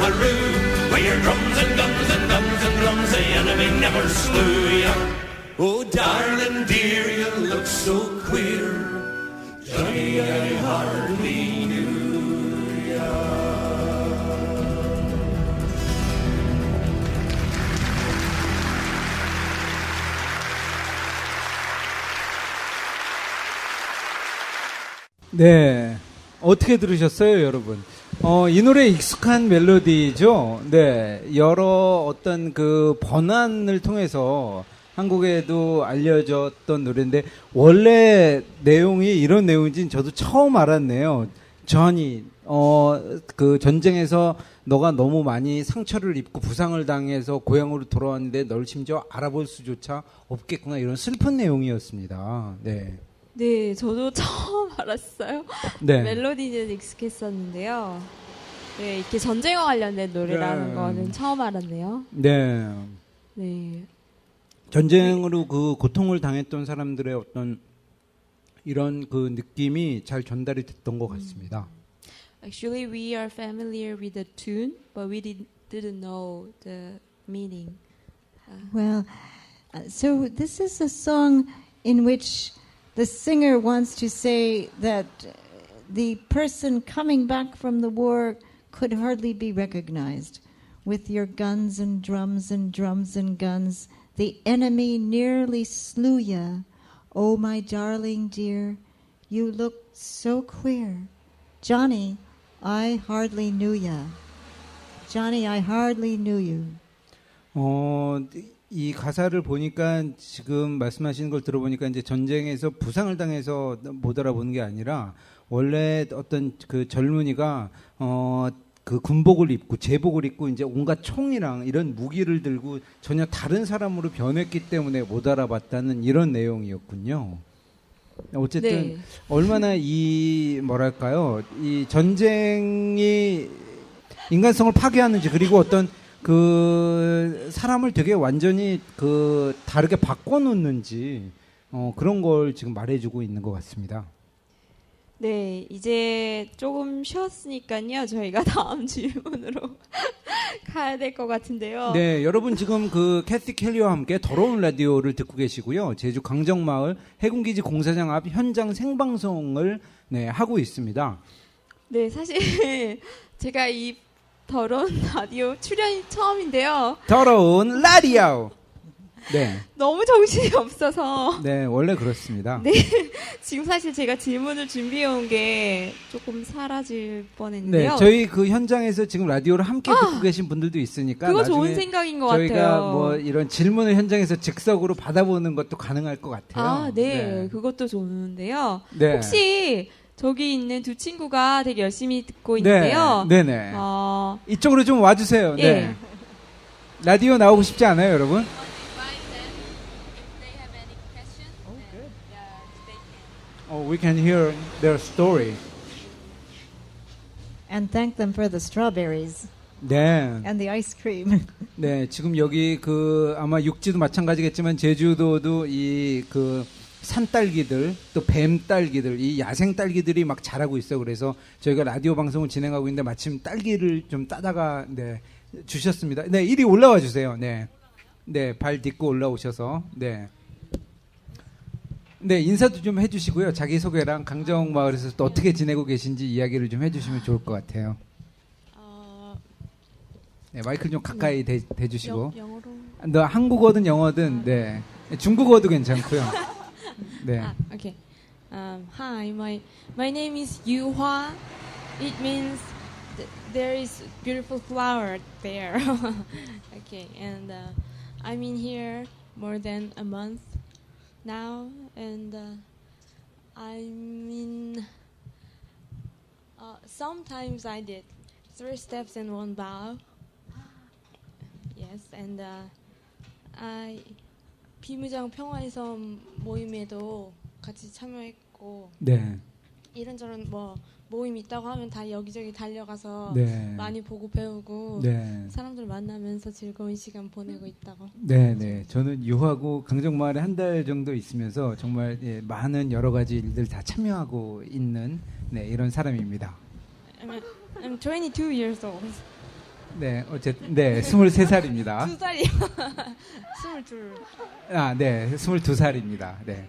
haroo. With your drums and guns and guns and drums, the enemy never slew ya. Oh, darling dear, you look so queer, Johnny, I hardly knew ya. 네. 어떻게 들으셨어요, 여러분? 이 노래 익숙한 멜로디죠? 네. 여러 어떤 그 번안을 통해서 한국에도 알려졌던 노래인데, 원래 내용이 이런 내용인지는 저도 처음 알았네요. 전이, 그 전쟁에서 너가 너무 많이 상처를 입고 부상을 당해서 고향으로 돌아왔는데 널 심지어 알아볼 수조차 없겠구나. 이런 슬픈 내용이었습니다. 네. 네, 저도 처음 알았어요. 네. 멜로디는 익숙했었는데요. 네, 이렇게 전쟁과 관련된 노래라는 네. 거는 처음 알았네요. 네. 네. 전쟁으로 그 고통을 당했던 사람들의 어떤 이런 그 느낌이 잘 전달이 됐던 것 같습니다. Actually, we are familiar with the tune, but we didn't know the meaning. Well, so this is a song in which the singer wants to say that the person coming back from the war could hardly be recognized. With your guns and drums and drums and guns, the enemy nearly slew ya. Oh, my darling dear, you look so queer. Johnny, I hardly knew ya. Johnny, I hardly knew you. 이 가사를 보니까 지금 말씀하시는 걸 들어보니까 이제 전쟁에서 부상을 당해서 못 알아보는 게 아니라 원래 어떤 그 젊은이가 그 군복을 입고 제복을 입고 이제 온갖 총이랑 이런 무기를 들고 전혀 다른 사람으로 변했기 때문에 못 알아봤다는 이런 내용이었군요. 어쨌든 네. 얼마나 이 뭐랄까요, 이 전쟁이 인간성을 파괴하는지, 그리고 어떤 그 사람을 되게 완전히 그 다르게 바꿔놓는지 그런 걸 지금 말해주고 있는 것 같습니다. 네, 이제 조금 쉬었으니까요. 저희가 다음 질문으로 가야 될 것 같은데요. 네, 여러분 지금 그 캐시 켈리와 함께 더러운 라디오를 듣고 계시고요. 제주 강정마을 해군기지 공사장 앞 현장 생방송을 하고 있습니다. 네, 사실 제가 이 더러운 라디오 출연이 처음인데요. 더러운 라디오. 네, 너무 정신이 없어서 네, 원래 그렇습니다. 네, 지금 사실 제가 질문을 준비해 온 게 조금 사라질 네, 뻔했는데요. 저희 그 현장에서 지금 라디오를 함께 듣고 계신 분들도 있으니까 그거 나중에 좋은 생각인 것 저희가 같아요. 뭐 이런 질문을 현장에서 즉석으로 받아보는 것도 가능할 것 같아요. 아, 네, 그것도 좋은데요. 네. 혹시 저기 있는 두 친구가 되게 열심히 듣고 있는데요. 네, 네. 이쪽으로 좀 와주세요. 예. 네. 라디오 나오고 싶지 않아요, 여러분? We can hear their story. And thank them for the strawberries 네. and the ice cream. 네, 지금 여기 그 아마 육지도 마찬가지겠지만 제주도도 이 그 산딸기들 또 뱀딸기들 이 야생 딸기들이 막 자라고 있어. 그래서 저희가 라디오 방송을 진행하고 있는데 마침 딸기를 좀 따다가 주셨습니다. 네, 이리 올라와 주세요. 네. 네, 발 딛고 올라오셔서 네. 네, 인사도 좀 해주시고요. 자기소개랑 강정마을에서 또 어떻게 지내고 계신지 이야기를 좀 해주시면 좋을 것 같아요. 네, 마이크를 좀 가까이 대주시고. 영어로. 너 한국어든 영어든, 네. 중국어도 괜찮고요. 네. Okay. Hi, my name is Yuhua. It means there is beautiful flower there. Okay, and I'm in here more than a month now, and I'm in. Sometimes I did 3 steps and 1 bow. Yes, and I 비무장 평화의 섬 모임에도 같이 참여했고 네. 이런저런 뭐 모임 있다고 하면 다 여기저기 달려가서 네. 많이 보고 배우고 네. 사람들 만나면서 즐거운 시간 보내고 있다고. 네. 저는 유하고 강정마을에 한 달 정도 있으면서 정말 많은 여러 가지 일들 다 참여하고 있는 이런 사람입니다. I'm 22 years old. 네, 어쨌든 23살입니다. 2살이요. 22. 아, 네, 22살입니다. 네.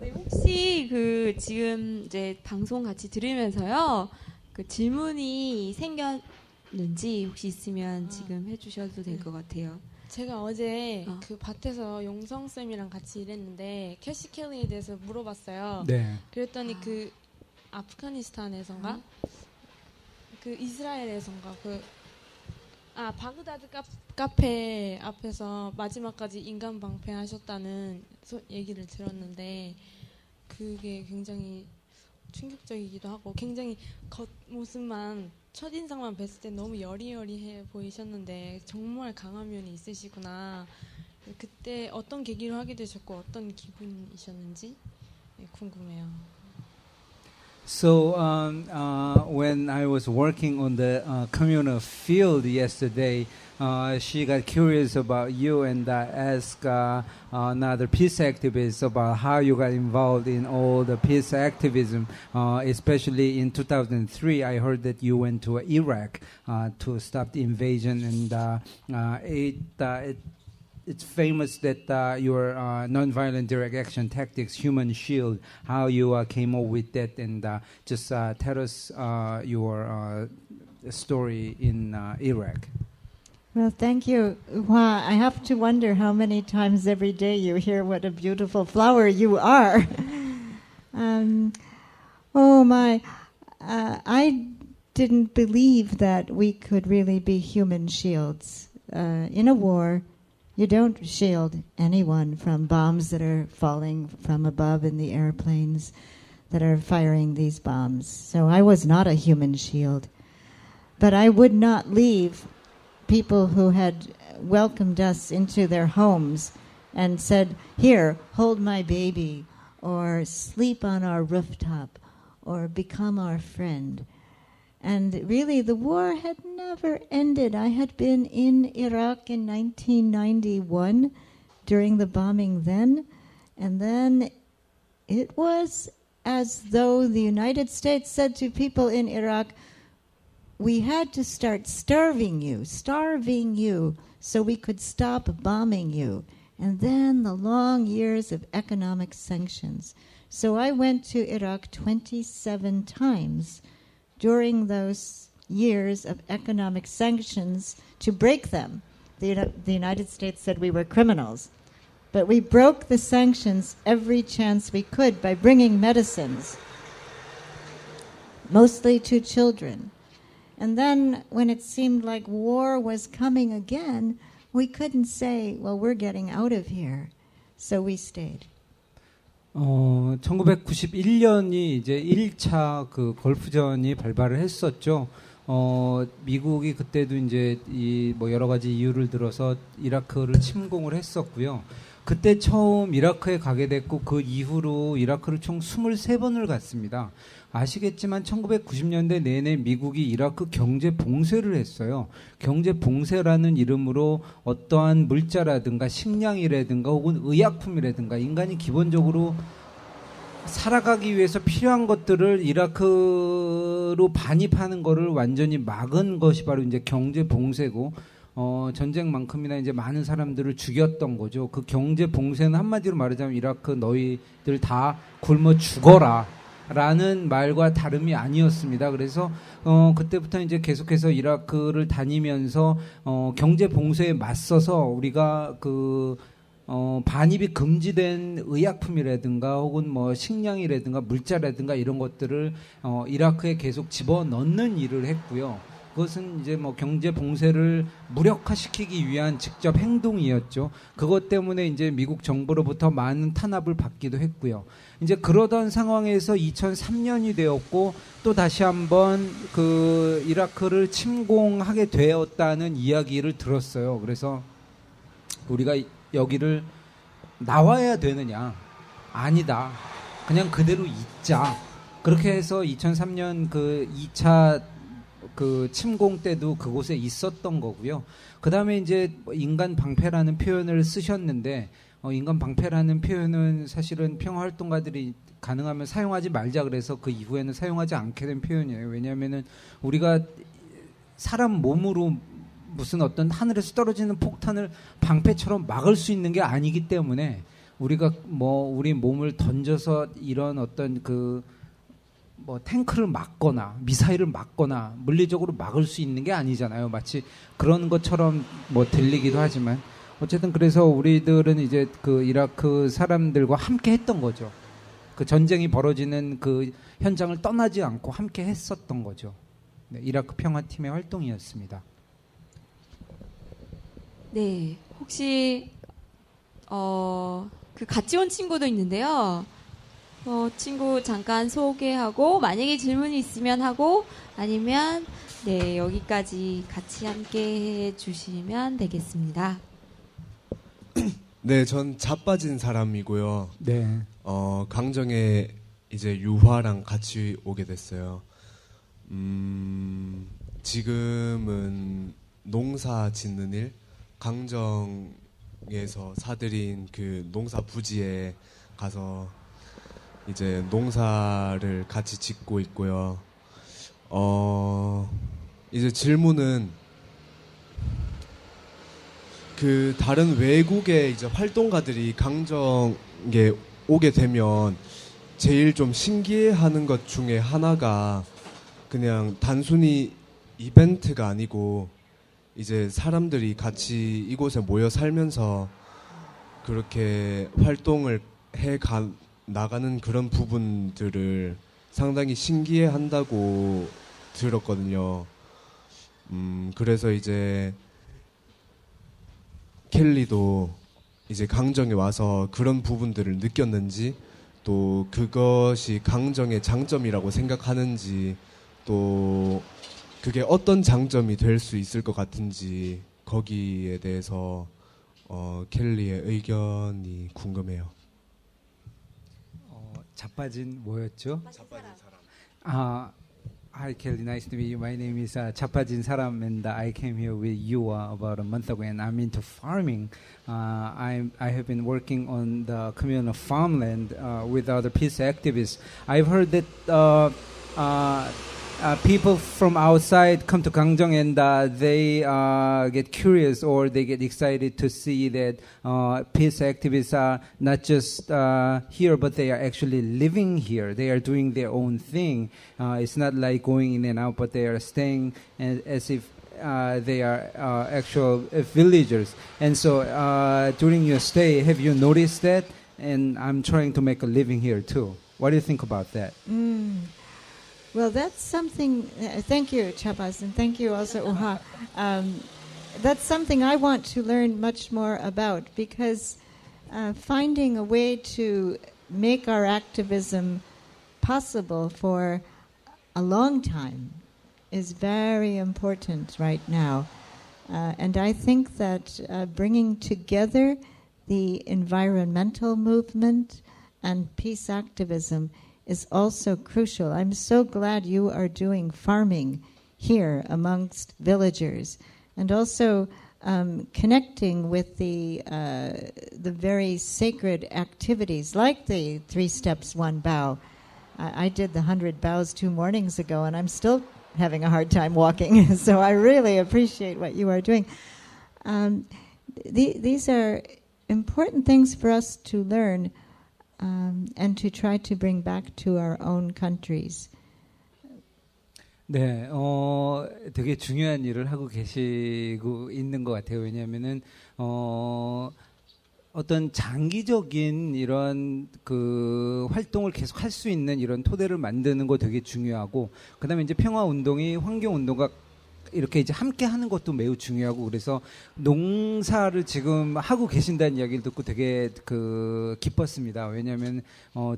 네, 혹시 그 지금 이제 방송 같이 들으면서요, 그 질문이 생겼는지 혹시 있으면 지금 해주셔도 될 것 같아요. 제가 어제 그 밭에서 용성 쌤이랑 같이 일했는데 캐시 켈리에 대해서 물어봤어요. 네. 그랬더니 그 아프가니스탄에선가 그 이스라엘에선가 바그다드 카페 앞에서 마지막까지 인간 방패하셨다는 얘기를 들었는데 그게 굉장히 충격적이기도 하고 굉장히 겉모습만 첫인상만 뵀을 때 너무 여리여리해 보이셨는데 정말 강한 면이 있으시구나. 그때 어떤 계기로 하게 되셨고 어떤 기분이셨는지 궁금해요. So when I was working on the communal field yesterday, she got curious about you and asked another peace activist about how you got involved in all the peace activism, especially in 2003. I heard that you went to Iraq to stop the invasion, and it's famous that your nonviolent direct action tactics, Human Shield, how you came up with that, and just tell us your story in Iraq. Well, thank you. Wow, I have to wonder how many times every day you hear what a beautiful flower you are. I didn't believe that we could really be human shields. In a war, you don't shield anyone from bombs that are falling from above in the airplanes that are firing these bombs. So I was not a human shield. But I would not leave people who had welcomed us into their homes and said, "Here, hold my baby," or "Sleep on our rooftop," or "Become our friend." And really, the war had never ended. I had been in Iraq in 1991 during the bombing then, and then it was as though the United States said to people in Iraq, "We had to start starving you, so we could stop bombing you." And then the long years of economic sanctions. So I went to Iraq 27 times during those years of economic sanctions to break them. The United States said we were criminals. But we broke the sanctions every chance we could by bringing medicines, mostly to children. And then when it seemed like war was coming again, we couldn't say, "Well, we're getting out of here." So we stayed. 1991년이 이제 1차 그 걸프전이 발발을 했었죠. 미국이 그때도 이제 뭐 여러 가지 이유를 들어서 이라크를 침공을 했었고요. 그때 처음 이라크에 가게 됐고 그 이후로 이라크를 총 23번을 갔습니다. 아시겠지만 1990년대 내내 미국이 이라크 경제 봉쇄를 했어요. 경제 봉쇄라는 이름으로 어떠한 물자라든가 식량이라든가 혹은 의약품이라든가 인간이 기본적으로 살아가기 위해서 필요한 것들을 이라크로 반입하는 거를 완전히 막은 것이 바로 이제 경제 봉쇄고, 전쟁만큼이나 이제 많은 사람들을 죽였던 거죠. 그 경제 봉쇄는 한마디로 말하자면 이라크 너희들 다 굶어 죽어라 라는 말과 다름이 아니었습니다. 그래서 그때부터 이제 계속해서 이라크를 다니면서 경제 봉쇄에 맞서서 우리가 반입이 금지된 의약품이라든가 혹은 뭐 식량이라든가 물자라든가 이런 것들을 이라크에 계속 집어넣는 일을 했고요. 그것은 이제 뭐 경제 봉쇄를 무력화시키기 위한 직접 행동이었죠. 그것 때문에 이제 미국 정부로부터 많은 탄압을 받기도 했고요. 이제 그러던 상황에서 2003년이 되었고 또 다시 한번 그 이라크를 침공하게 되었다는 이야기를 들었어요. 그래서 우리가 여기를 나와야 되느냐? 아니다. 그냥 그대로 있자. 그렇게 해서 2003년 그 2차 그 침공 때도 그곳에 있었던 거고요. 그 다음에 이제 인간 방패라는 표현을 쓰셨는데, 인간 방패라는 표현은 사실은 평화활동가들이 가능하면 사용하지 말자 그래서 그 이후에는 사용하지 않게 된 표현이에요. 왜냐하면은 우리가 사람 몸으로 무슨 어떤 하늘에서 떨어지는 폭탄을 방패처럼 막을 수 있는 게 아니기 때문에 우리가 뭐 우리 몸을 던져서 이런 어떤 뭐 탱크를 막거나 미사일을 막거나 물리적으로 막을 수 있는 게 아니잖아요. 마치 그런 것처럼 뭐 들리기도 하지만 어쨌든 그래서 우리들은 이제 그 이라크 사람들과 함께 했던 거죠. 그 전쟁이 벌어지는 그 현장을 떠나지 않고 함께 했었던 거죠. 네, 이라크 평화팀의 활동이었습니다. 네, 혹시 그 같이 온 친구도 있는데요. 친구 잠깐 소개하고 만약에 질문이 있으면 하고 아니면 네 여기까지 같이 함께 해주시면 되겠습니다. 네, 전 자빠진 사람이고요. 네. 강정에 이제 유화랑 같이 오게 됐어요. 지금은 농사 짓는 일, 강정에서 사들인 그 농사 부지에 가서 이제 농사를 같이 짓고 있고요. 이제 질문은 그 다른 외국의 이제 활동가들이 강정에 오게 되면 제일 좀 신기해하는 것 중에 하나가 그냥 단순히 이벤트가 아니고 이제 사람들이 같이 이곳에 모여 살면서 그렇게 활동을 나가는 그런 부분들을 상당히 신기해한다고 들었거든요. 그래서 이제 켈리도 이제 강정에 와서 그런 부분들을 느꼈는지 또 그것이 강정의 장점이라고 생각하는지 또 그게 어떤 장점이 될 수 있을 것 같은지 거기에 대해서 켈리의 의견이 궁금해요. 자빠진 뭐였죠? 자빠진 사람. Hi Kelly, nice to meet you. My name is 자빠진 사람, and I came here with you about a month ago, and I'm into farming. I have been working on the communal farmland with other peace activists. I've heard that people from outside come to Gangjong and they get curious or they get excited to see that peace activists are not just here, but they are actually living here. They are doing their own thing. It's not like going in and out, but they are staying as if they are actual villagers. And so during your stay, have you noticed that? And I'm trying to make a living here too. What do you think about that? Well, that's something. Thank you, Chabas, and thank you also, Uha. That's something I want to learn much more about because finding a way to make our activism possible for a long time is very important right now. And I think that bringing together the environmental movement and peace activism is also crucial. I'm so glad you are doing farming here amongst villagers, and also connecting with the very sacred activities like the 3 steps, 1 bow. I did the 100 bows 2 mornings ago, and I'm still having a hard time walking. So I really appreciate what you are doing. These are important things for us to learn. And to try to bring back to our own countries. 네, 되게 중요한 일을 하고 계시고 있는 것 같아요. 왜냐하면은 어떤 장기적인 이런 그 활동을 계속 할 수 있는 이런 토대를 만드는 거 되게 중요하고, 그다음에 이제 평화 운동이 환경 운동과 이렇게 이제 함께 하는 것도 매우 중요하고, 그래서 농사를 지금 하고 계신다는 이야기를 듣고 되게 기뻤습니다. 왜냐하면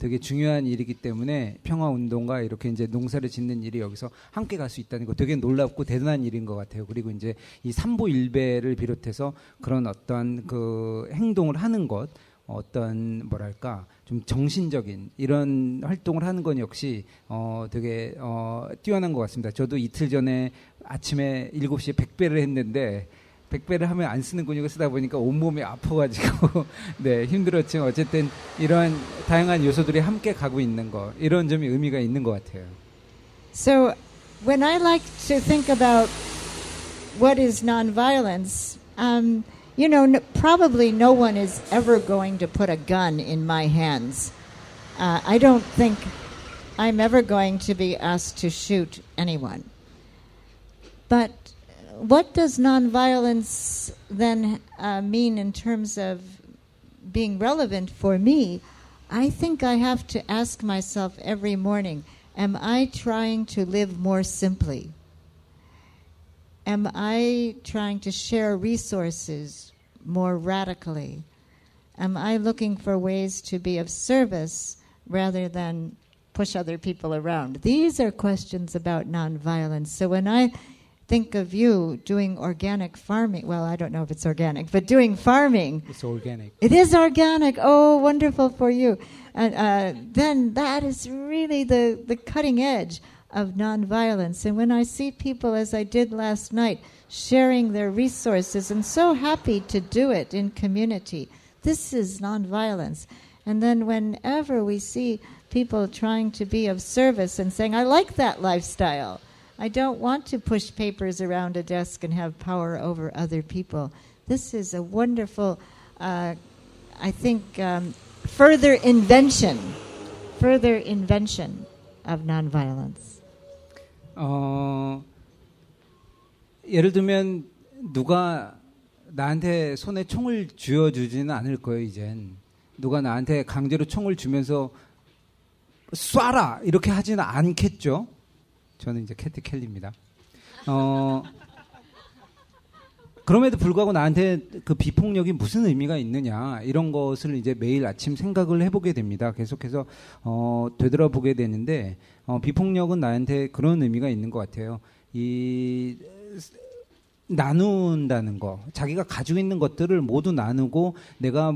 되게 중요한 일이기 때문에 평화 운동과 이렇게 이제 농사를 짓는 일이 여기서 함께 갈 수 있다는 거 되게 놀랍고 대단한 일인 것 같아요. 그리고 이제 이 삼보일배를 비롯해서 그런 어떤 그 행동을 하는 것, 어떤 뭐랄까 좀 정신적인 이런 활동을 하는 건 역시 되게 뛰어난 것 같습니다. 저도 이틀 전에 아침에 7시에 100배를 했는데 100배를 하면 안 쓰는 근육을 쓰다 보니까 온몸이 아파가지고 네, 힘들었지만 어쨌든 이런 다양한 요소들이 함께 가고 있는 거, 이런 점이 의미가 있는 것 같아요. So when I like to think about what is nonviolence, you know, probably no one is ever going to put a gun in my hands. I don't think I'm ever going to be asked to shoot anyone. But what does nonviolence then mean in terms of being relevant for me? I think I have to ask myself every morning, am I trying to live more simply? Am I trying to share resources more radically? Am I looking for ways to be of service rather than push other people around? These are questions about nonviolence. So when I think of you doing organic farming, well, I don't know if it's organic, but doing farming. It's organic. It is organic. Oh, wonderful for you. And then that is really the cutting edge of nonviolence. And when I see people, as I did last night, sharing their resources and so happy to do it in community, this is nonviolence. And then whenever we see people trying to be of service and saying, I like that lifestyle. I don't want to push papers around a desk and have power over other people. This is a wonderful, I think, further invention of nonviolence. 예를 들면 누가 나한테 손에 총을 쥐어주지는 않을 거예요, 이젠. 누가 나한테 강제로 총을 주면서 쏴라! 이렇게 하지는 않겠죠? 저는 이제 캐티 켈리입니다. 그럼에도 불구하고 나한테 그 비폭력이 무슨 의미가 있느냐, 이런 것을 이제 매일 아침 생각을 해보게 됩니다. 계속해서, 되돌아보게 되는데, 비폭력은 나한테 그런 의미가 있는 것 같아요. 나눈다는 거, 자기가 가지고 있는 것들을 모두 나누고 내가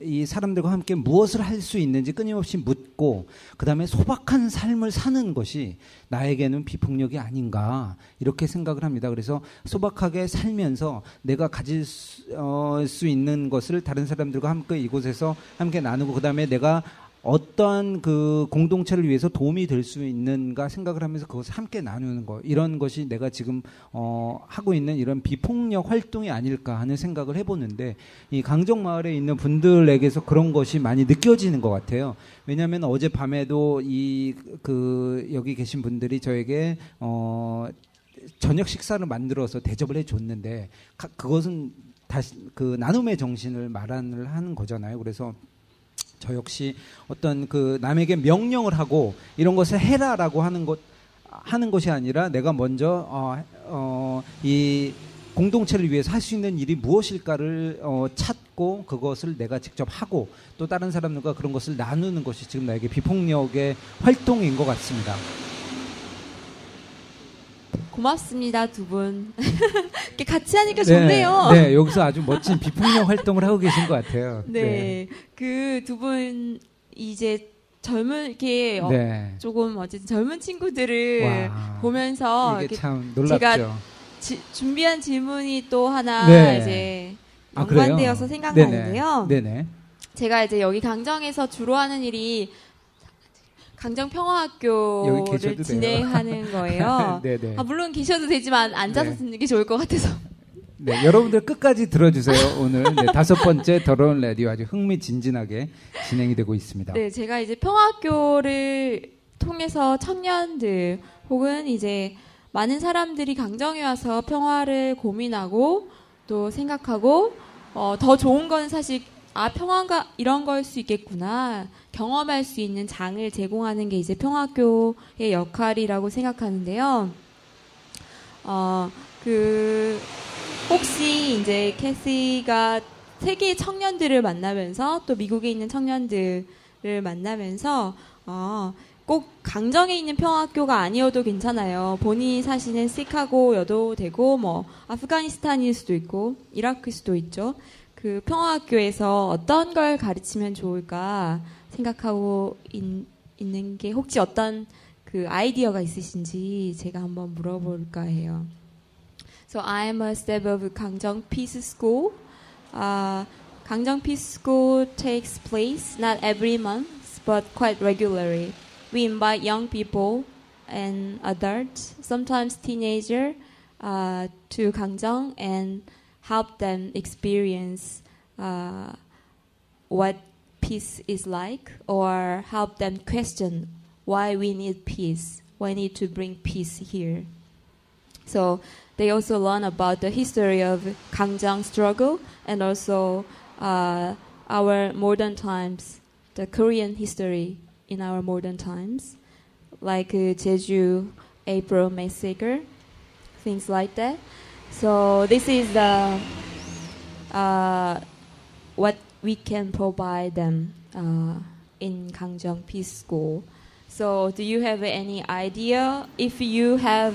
이 사람들과 함께 무엇을 할 수 있는지 끊임없이 묻고 그 다음에 소박한 삶을 사는 것이 나에게는 비폭력이 아닌가 이렇게 생각을 합니다. 그래서 소박하게 살면서 내가 가질 수 있는 것을 다른 사람들과 함께 이곳에서 함께 나누고 그 다음에 내가 어떠한 그 공동체를 위해서 도움이 될 수 있는가 생각을 하면서 그것을 함께 나누는 것, 이런 것이 내가 지금 하고 있는 이런 비폭력 활동이 아닐까 하는 생각을 해보는데, 이 강정마을에 있는 분들에게서 그런 것이 많이 느껴지는 것 같아요. 왜냐하면 어젯밤에도 여기 계신 분들이 저에게 저녁 식사를 만들어서 대접을 해줬는데 그것은 다시 그 나눔의 정신을 말을 하는 거잖아요. 그래서 저 역시 어떤 그 남에게 명령을 하고 이런 것을 해라라고 하는 것이 아니라 내가 먼저 이 공동체를 위해서 할 수 있는 일이 무엇일까를 찾고 그것을 내가 직접 하고 또 다른 사람들과 그런 것을 나누는 것이 지금 나에게 비폭력의 활동인 것 같습니다. 고맙습니다, 두 분. 이렇게 같이 하니까 좋네요. 네, 여기서 아주 멋진 비폭력 활동을 하고 계신 것 같아요. 네, 그 두 분 이제 이렇게 조금 어쨌든 젊은 친구들을 보면서 이게 참 놀랍죠. 제가 준비한 질문이 또 하나 이제 연관되어서 생각나는데요. 네네. 제가 이제 여기 강정에서 주로 하는 일이 강정평화학교를 진행하는 거예요. 물론 계셔도 되지만 앉아서 듣는 게 좋을 것 같아서. 네, 여러분들 끝까지 들어주세요. 오늘 5번째 더러운 라디오 아주 흥미진진하게 진행이 되고 있습니다. 네, 제가 이제 평화학교를 통해서 청년들 혹은 이제 많은 사람들이 강정에 와서 평화를 고민하고 또 생각하고 더 좋은 건 사실 평화가 이런 거일 수 있겠구나 경험할 수 있는 장을 제공하는 게 이제 평화학교의 역할이라고 생각하는데요. 혹시 이제 캐시가 세계의 청년들을 만나면서 또 미국에 있는 청년들을 만나면서 꼭 강정에 있는 평화학교가 아니어도 괜찮아요. 본인이 사시는 시카고여도 되고 뭐 아프가니스탄일 수도 있고 이라크일 수도 있죠. 그 평화학교에서 어떤 걸 가르치면 좋을까 생각하고 있는 게 혹시 어떤 그 아이디어가 있으신지 제가 한번 물어볼까 해요. So I'm a staff of Gangjong Peace School. Gangjong Peace School takes place not every month, but quite regularly. We invite young people and adults, sometimes teenagers, to Gangjong and help them experience what peace is like, or help them question why we need peace, why we need to bring peace here. So they also learn about the history of Gangjong struggle and also our modern times the Korean history in our modern times, like Jeju April massacre, things like that. So this is the what we can provide them in Gangjong Peace School. So do you have any idea if you have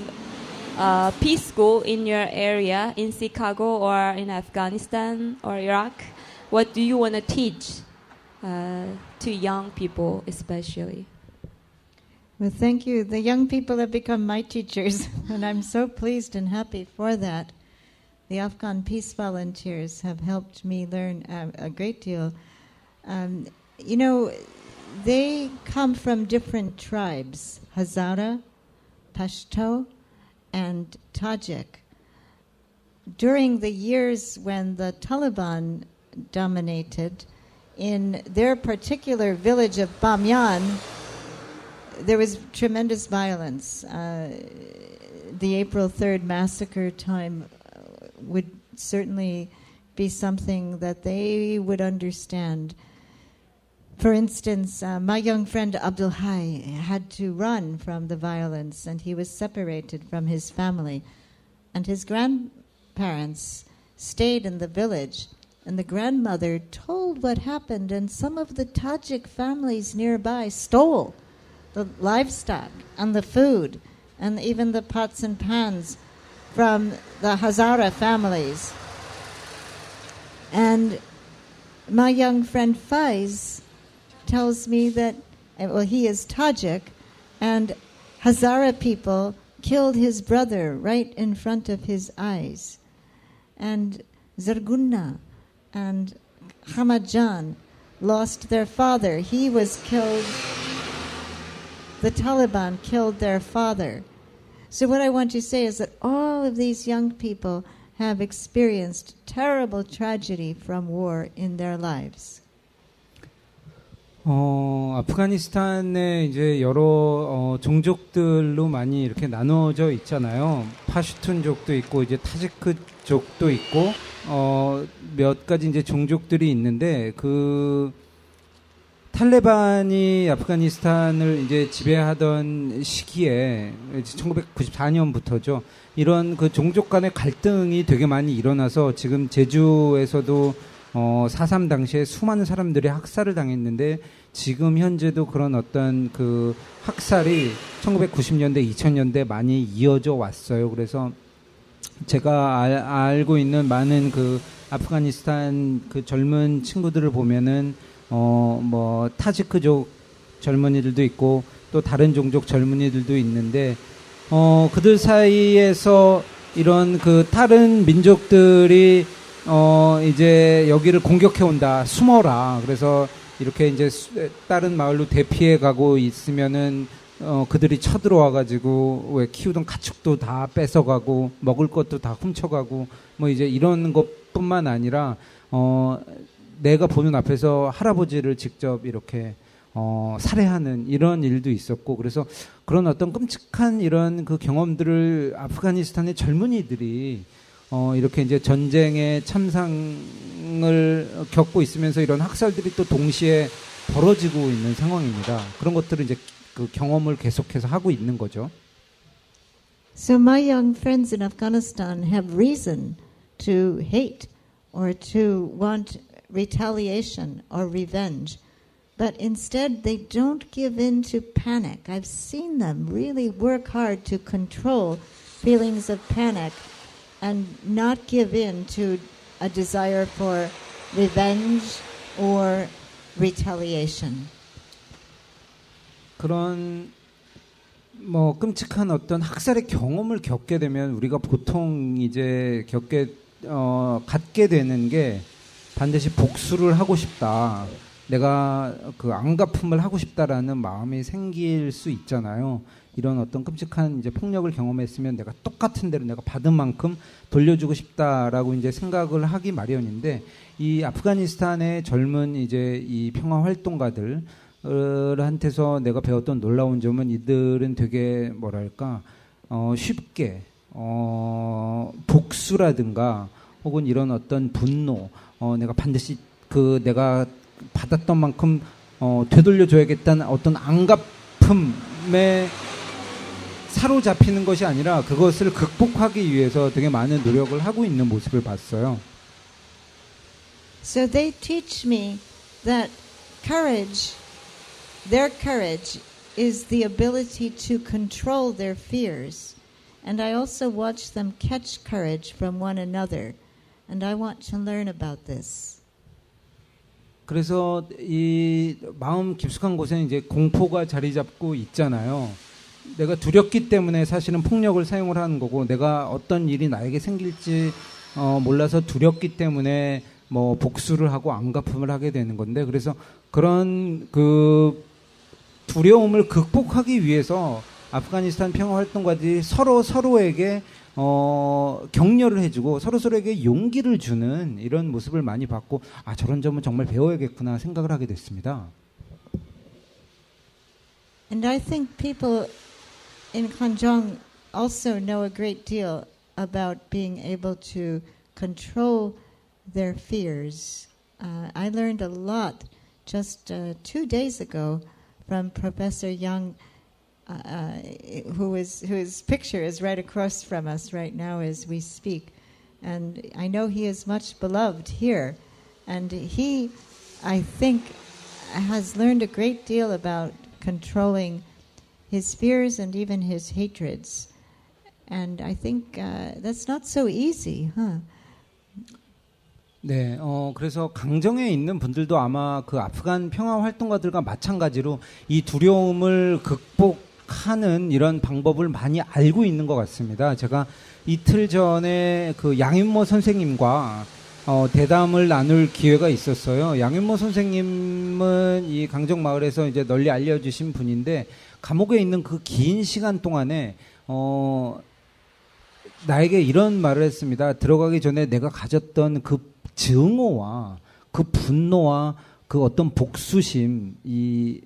a peace school in your area, in Chicago or in Afghanistan or Iraq? What do you want to teach to young people especially? Well, thank you. The young people have become my teachers, and I'm so pleased and happy for that. The Afghan Peace Volunteers have helped me learn a great deal. You know, they come from different tribes, Hazara, Pashto, and Tajik. During the years when the Taliban dominated, in their particular village of Bamyan, there was tremendous violence. The April 3rd massacre time would certainly be something that they would understand. For instance, my young friend Abdul Hai had to run from the violence, and he was separated from his family. And his grandparents stayed in the village, and the grandmother told what happened, and some of the Tajik families nearby stole the livestock and the food and even the pots and pans from the Hazara families. And my young friend Faiz tells me that, well, he is Tajik, and Hazara people killed his brother right in front of his eyes. And Zargunna and Hamajan lost their father. He was killed. The Taliban killed their father. So what I want to say is that all of these young people have experienced terrible tragedy from war in their lives. 아프가니스탄에 이제 여러 종족들로 많이 이렇게 나눠져 있잖아요. 파슈툰족도 있고 이제 타지크족도 있고 몇 가지 이제 종족들이 있는데 그 탈레반이 아프가니스탄을 이제 지배하던 시기에 1994년부터죠. 이런 그 종족 간의 갈등이 되게 많이 일어나서 지금 제주에서도 4.3 당시에 수많은 사람들이 학살을 당했는데 지금 현재도 그런 어떤 그 학살이 1990년대, 2000년대 많이 이어져 왔어요. 그래서 제가 알고 있는 많은 그 아프가니스탄 그 젊은 친구들을 보면은 뭐 타지크족 젊은이들도 있고 또 다른 종족 젊은이들도 있는데 그들 사이에서 이런 그 다른 민족들이 이제 여기를 공격해 온다, 숨어라. 그래서 이렇게 이제 다른 마을로 대피해 가고 있으면은 그들이 쳐들어와 가지고 왜 키우던 가축도 다 뺏어가고 먹을 것도 다 훔쳐가고 뭐 이제 이런 것뿐만 아니라 내가 보는 앞에서 할아버지를 직접 이렇게 살해하는 이런 일도 있었고, 그래서 그런 어떤 끔찍한 이런 그 경험들을 아프가니스탄의 젊은이들이 이렇게 이제 전쟁의 참상을 겪고 있으면서 이런 학살들이 또 동시에 벌어지고 있는 상황입니다. 그런 것들을 이제 그 경험을 계속해서 하고 있는 거죠. So my young friends in Afghanistan have reason to hate or to want retaliation or revenge. But instead, they don't give in to panic. I've seen them really work hard to control feelings of panic and not give in to a desire for revenge or retaliation. 그런 뭐 끔찍한 어떤 학살의 경험을 겪게 되면 우리가 보통 이제 갖게 되는 게 반드시 복수를 하고 싶다. 내가 그 안갚음을 하고 싶다라는 마음이 생길 수 있잖아요. 이런 어떤 끔찍한 이제 폭력을 경험했으면 내가 똑같은 대로 내가 받은 만큼 돌려주고 싶다라고 이제 생각을 하기 마련인데, 이 아프가니스탄의 젊은 이제 이 평화 활동가들한테서 내가 배웠던 놀라운 점은 이들은 되게 뭐랄까 쉽게 복수라든가 혹은 이런 어떤 분노, 내가 반드시 그 내가 받았던 만큼 되돌려줘야겠다는 어떤 안갚음에 사로잡히는 것이 아니라 그것을 극복하기 위해서 되게 많은 노력을 하고 있는 모습을 봤어요. So they teach me that courage, their courage, is the ability to control their fears. And I also watch them catch courage from one another. And I want to learn about this. 그래서 이 마음 깊숙한 곳에 이제 공포가 자리 잡고 있잖아요. 내가 두렵기 때문에 사실은 폭력을 사용을 하는 거고, 내가 어떤 일이 나에게 생길지 몰라서 두렵기 때문에 뭐 복수를 하고 안갚음을 하게 되는 건데, 그래서 그런 그 두려움을 극복하기 위해서 아프가니스탄 평화 활동가들이 서로에게 격려를 해주고 서로에게 용기를 주는 이런 모습을 많이 봤고, 아, 저런 점은 정말 배워야겠구나 생각을 하게 됐습니다. And I think people in Kanjong also know a great deal about being able to control their fears. I learned a lot just 2 days ago from Professor Young, whose picture is right across from us right now as we speak. And I know he is much beloved here. And he, I think, has learned a great deal about controlling his fears and even his hatreds. And I think that's not so easy, huh? 네, 그래서 강정에 있는 분들도 아마 그 아프간 평화 활동가들과 마찬가지로 이 두려움을 극복하는 이런 방법을 많이 알고 있는 것 같습니다. 제가 이틀 전에 그 양윤모 선생님과 대담을 나눌 기회가 있었어요. 양윤모 선생님은 이 강정 마을에서 이제 널리 알려주신 분인데, 감옥에 있는 그 긴 시간 동안에 나에게 이런 말을 했습니다. 들어가기 전에 내가 가졌던 그 증오와 그 분노와 그 어떤 복수심, 이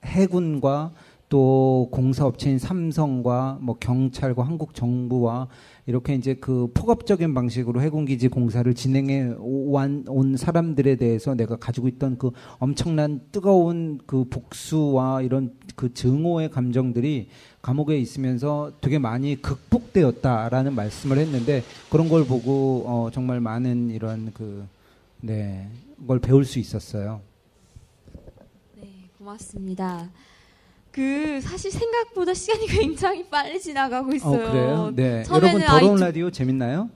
해군과 또 공사업체인 삼성과 뭐 경찰과 한국 정부와 이렇게 이제 그 폭압적인 방식으로 해군기지 공사를 진행해 온 사람들에 대해서 내가 가지고 있던 그 엄청난 뜨거운 그 복수와 이런 그 증오의 감정들이 감옥에 있으면서 되게 많이 극복되었다라는 말씀을 했는데, 그런 걸 보고 정말 많은 이런 걸 배울 수 있었어요. 네, 고맙습니다. 사실 생각보다 시간이 굉장히 빨리 지나가고 있어요. 그래요? 네. 처음에는 여러분, 더러운 라디오 재밌나요?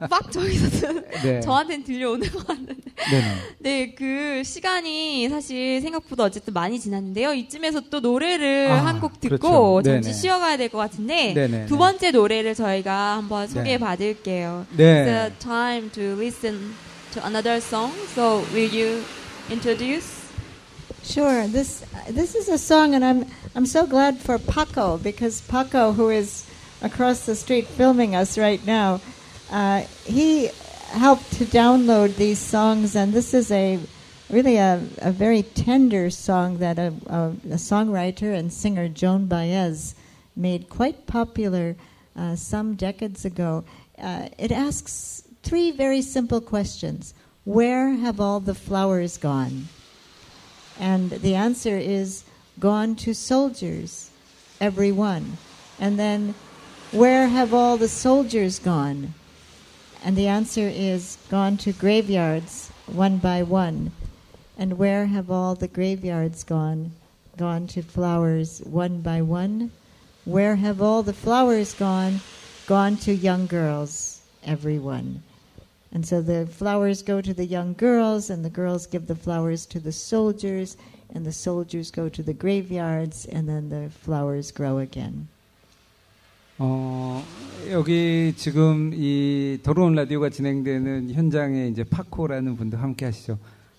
막 저기서 네. 저한테는 들려오는 것 같는데. 네네. 네, 시간이 사실 생각보다 어쨌든 많이 지났는데요. 이쯤에서 또 노래를 한 곡 듣고 그렇죠. 잠시 네네. 쉬어가야 될 것 같은데, 네네. 두 번째 노래를 저희가 한번 소개해 받을게요. 네. It's time to listen to another song. So will you introduce? Sure. This is a song, and I'm so glad for Paco, because Paco, who is across the street filming us right now, he helped to download these songs, and this is really a very tender song that a songwriter and singer, Joan Baez, made quite popular some decades ago. It asks 3 very simple questions. Where have all the flowers gone? And the answer is, gone to soldiers, every one. And then, where have all the soldiers gone? And the answer is, gone to graveyards, one by one. And where have all the graveyards gone? Gone to flowers, one by one. Where have all the flowers gone? Gone to young girls, every one. And so the flowers go to the young girls, and the girls give the flowers to the soldiers, and the soldiers go to the graveyards, and then the flowers grow again. 여기 지금 이 더러운 라디오가 진행되는 현장에 이제 파코라는 분도 함께 하시죠.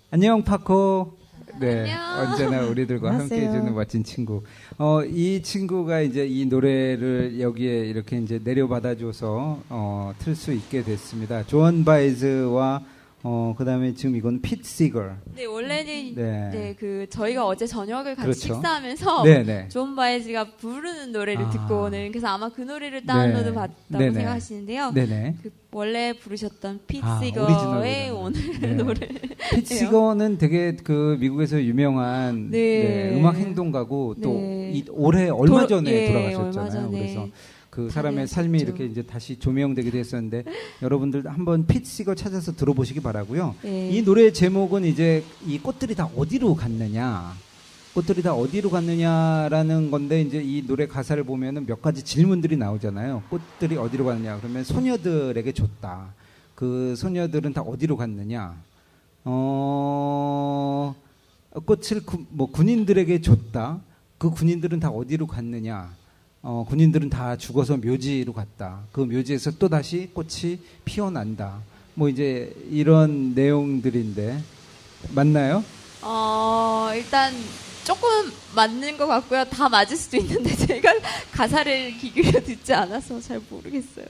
안녕, 파코. 네, 안녕. 언제나 우리들과 함께 안녕하세요. 해주는 멋진 친구. 이 친구가 이제 이 노래를 여기에 이렇게 이제 내려받아줘서 틀 수 있게 됐습니다. 조언 바이즈와 그다음에 지금 이건 핏 시걸. 네, 원래는 네. 네, 그 저희가 어제 저녁을 같이 그렇죠. 식사하면서 네네. 존 바에즈가 부르는 노래를 아. 듣고는 그래서 아마 그 노래를 다운로드 네. 받았다고 네네. 생각하시는데요. 네네. 그 원래 부르셨던 핏 아, 시거의 오리지널 오늘 네. 노래. 핏 시거는 되게 그 미국에서 유명한 네. 네, 음악 행동가고 또 네. 올해 얼마 전에 예, 돌아가셨잖아요. 얼마 전에 그래서 그 다들 사람의 삶이 아셨죠. 이렇게 이제 다시 조명되기도 했었는데 여러분들 한번 핏 시거 찾아서 들어보시기 바라고요. 네. 이 노래 제목은 이제 이 꽃들이 다 어디로 갔느냐, 꽃들이 다 어디로 갔느냐라는 건데 이제 이 노래 가사를 보면은 몇 가지 질문들이 나오잖아요. 꽃들이 어디로 갔느냐 그러면 소녀들에게 줬다. 그 소녀들은 다 어디로 갔느냐? 꽃을 군인들에게 줬다. 그 군인들은 다 어디로 갔느냐? 군인들은 다 죽어서 묘지로 갔다. 그 묘지에서 또 다시 꽃이 피어난다. 뭐 이제 이런 내용들인데 맞나요? 일단 조금 맞는 것 같고요. 다 맞을 수도 있는데 제가 가사를 귀 기울여 듣지 않아서 잘 모르겠어요.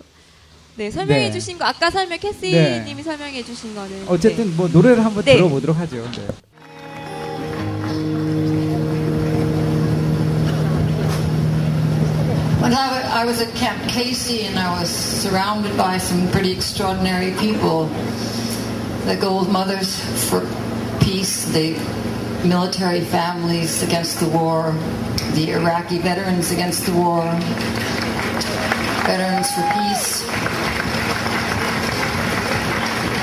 네, 설명해 네. 주신 거 아까 캐시님이 네. 설명해 주신 거는 어쨌든 뭐 노래를 한번 네. 들어보도록 하죠. 네. When I was at Camp Casey and I was surrounded by some pretty extraordinary people, the Gold Mothers for Peace, the military families against the war, the Iraqi veterans against the war, Veterans for Peace.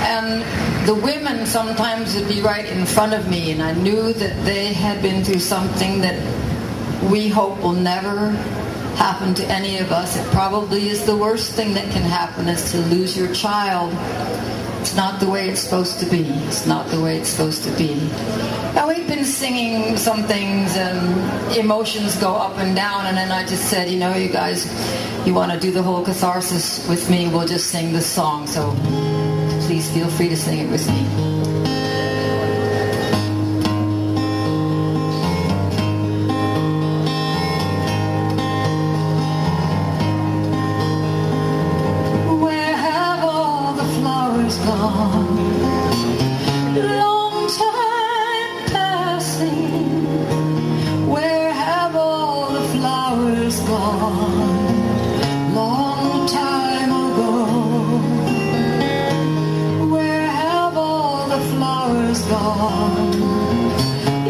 And the women sometimes would be right in front of me, and I knew that they had been through something that we hope will never happen to any of us. It probably is the worst thing that can happen, is to lose your child. It's not the way it's supposed to be. It's not the way it's supposed to be. Now, we've been singing some things and emotions go up and down, and then I just said, you know, you guys, you want to do the whole catharsis with me, we'll just sing this song. So please feel free to sing it with me. Where have all the flowers gone? Long time passing. Where have all the flowers gone? Long time ago. Where have all the flowers gone?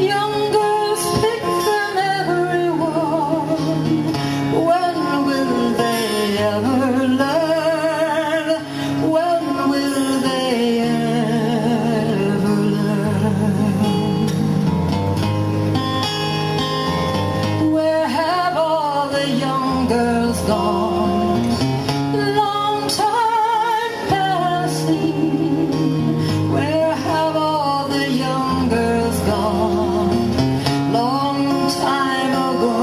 Young girls pick them everyone. When will they ever learn? When will they ever learn? Where have all the young girls gone? Long time passing. Where have all the young girls gone? Long time ago.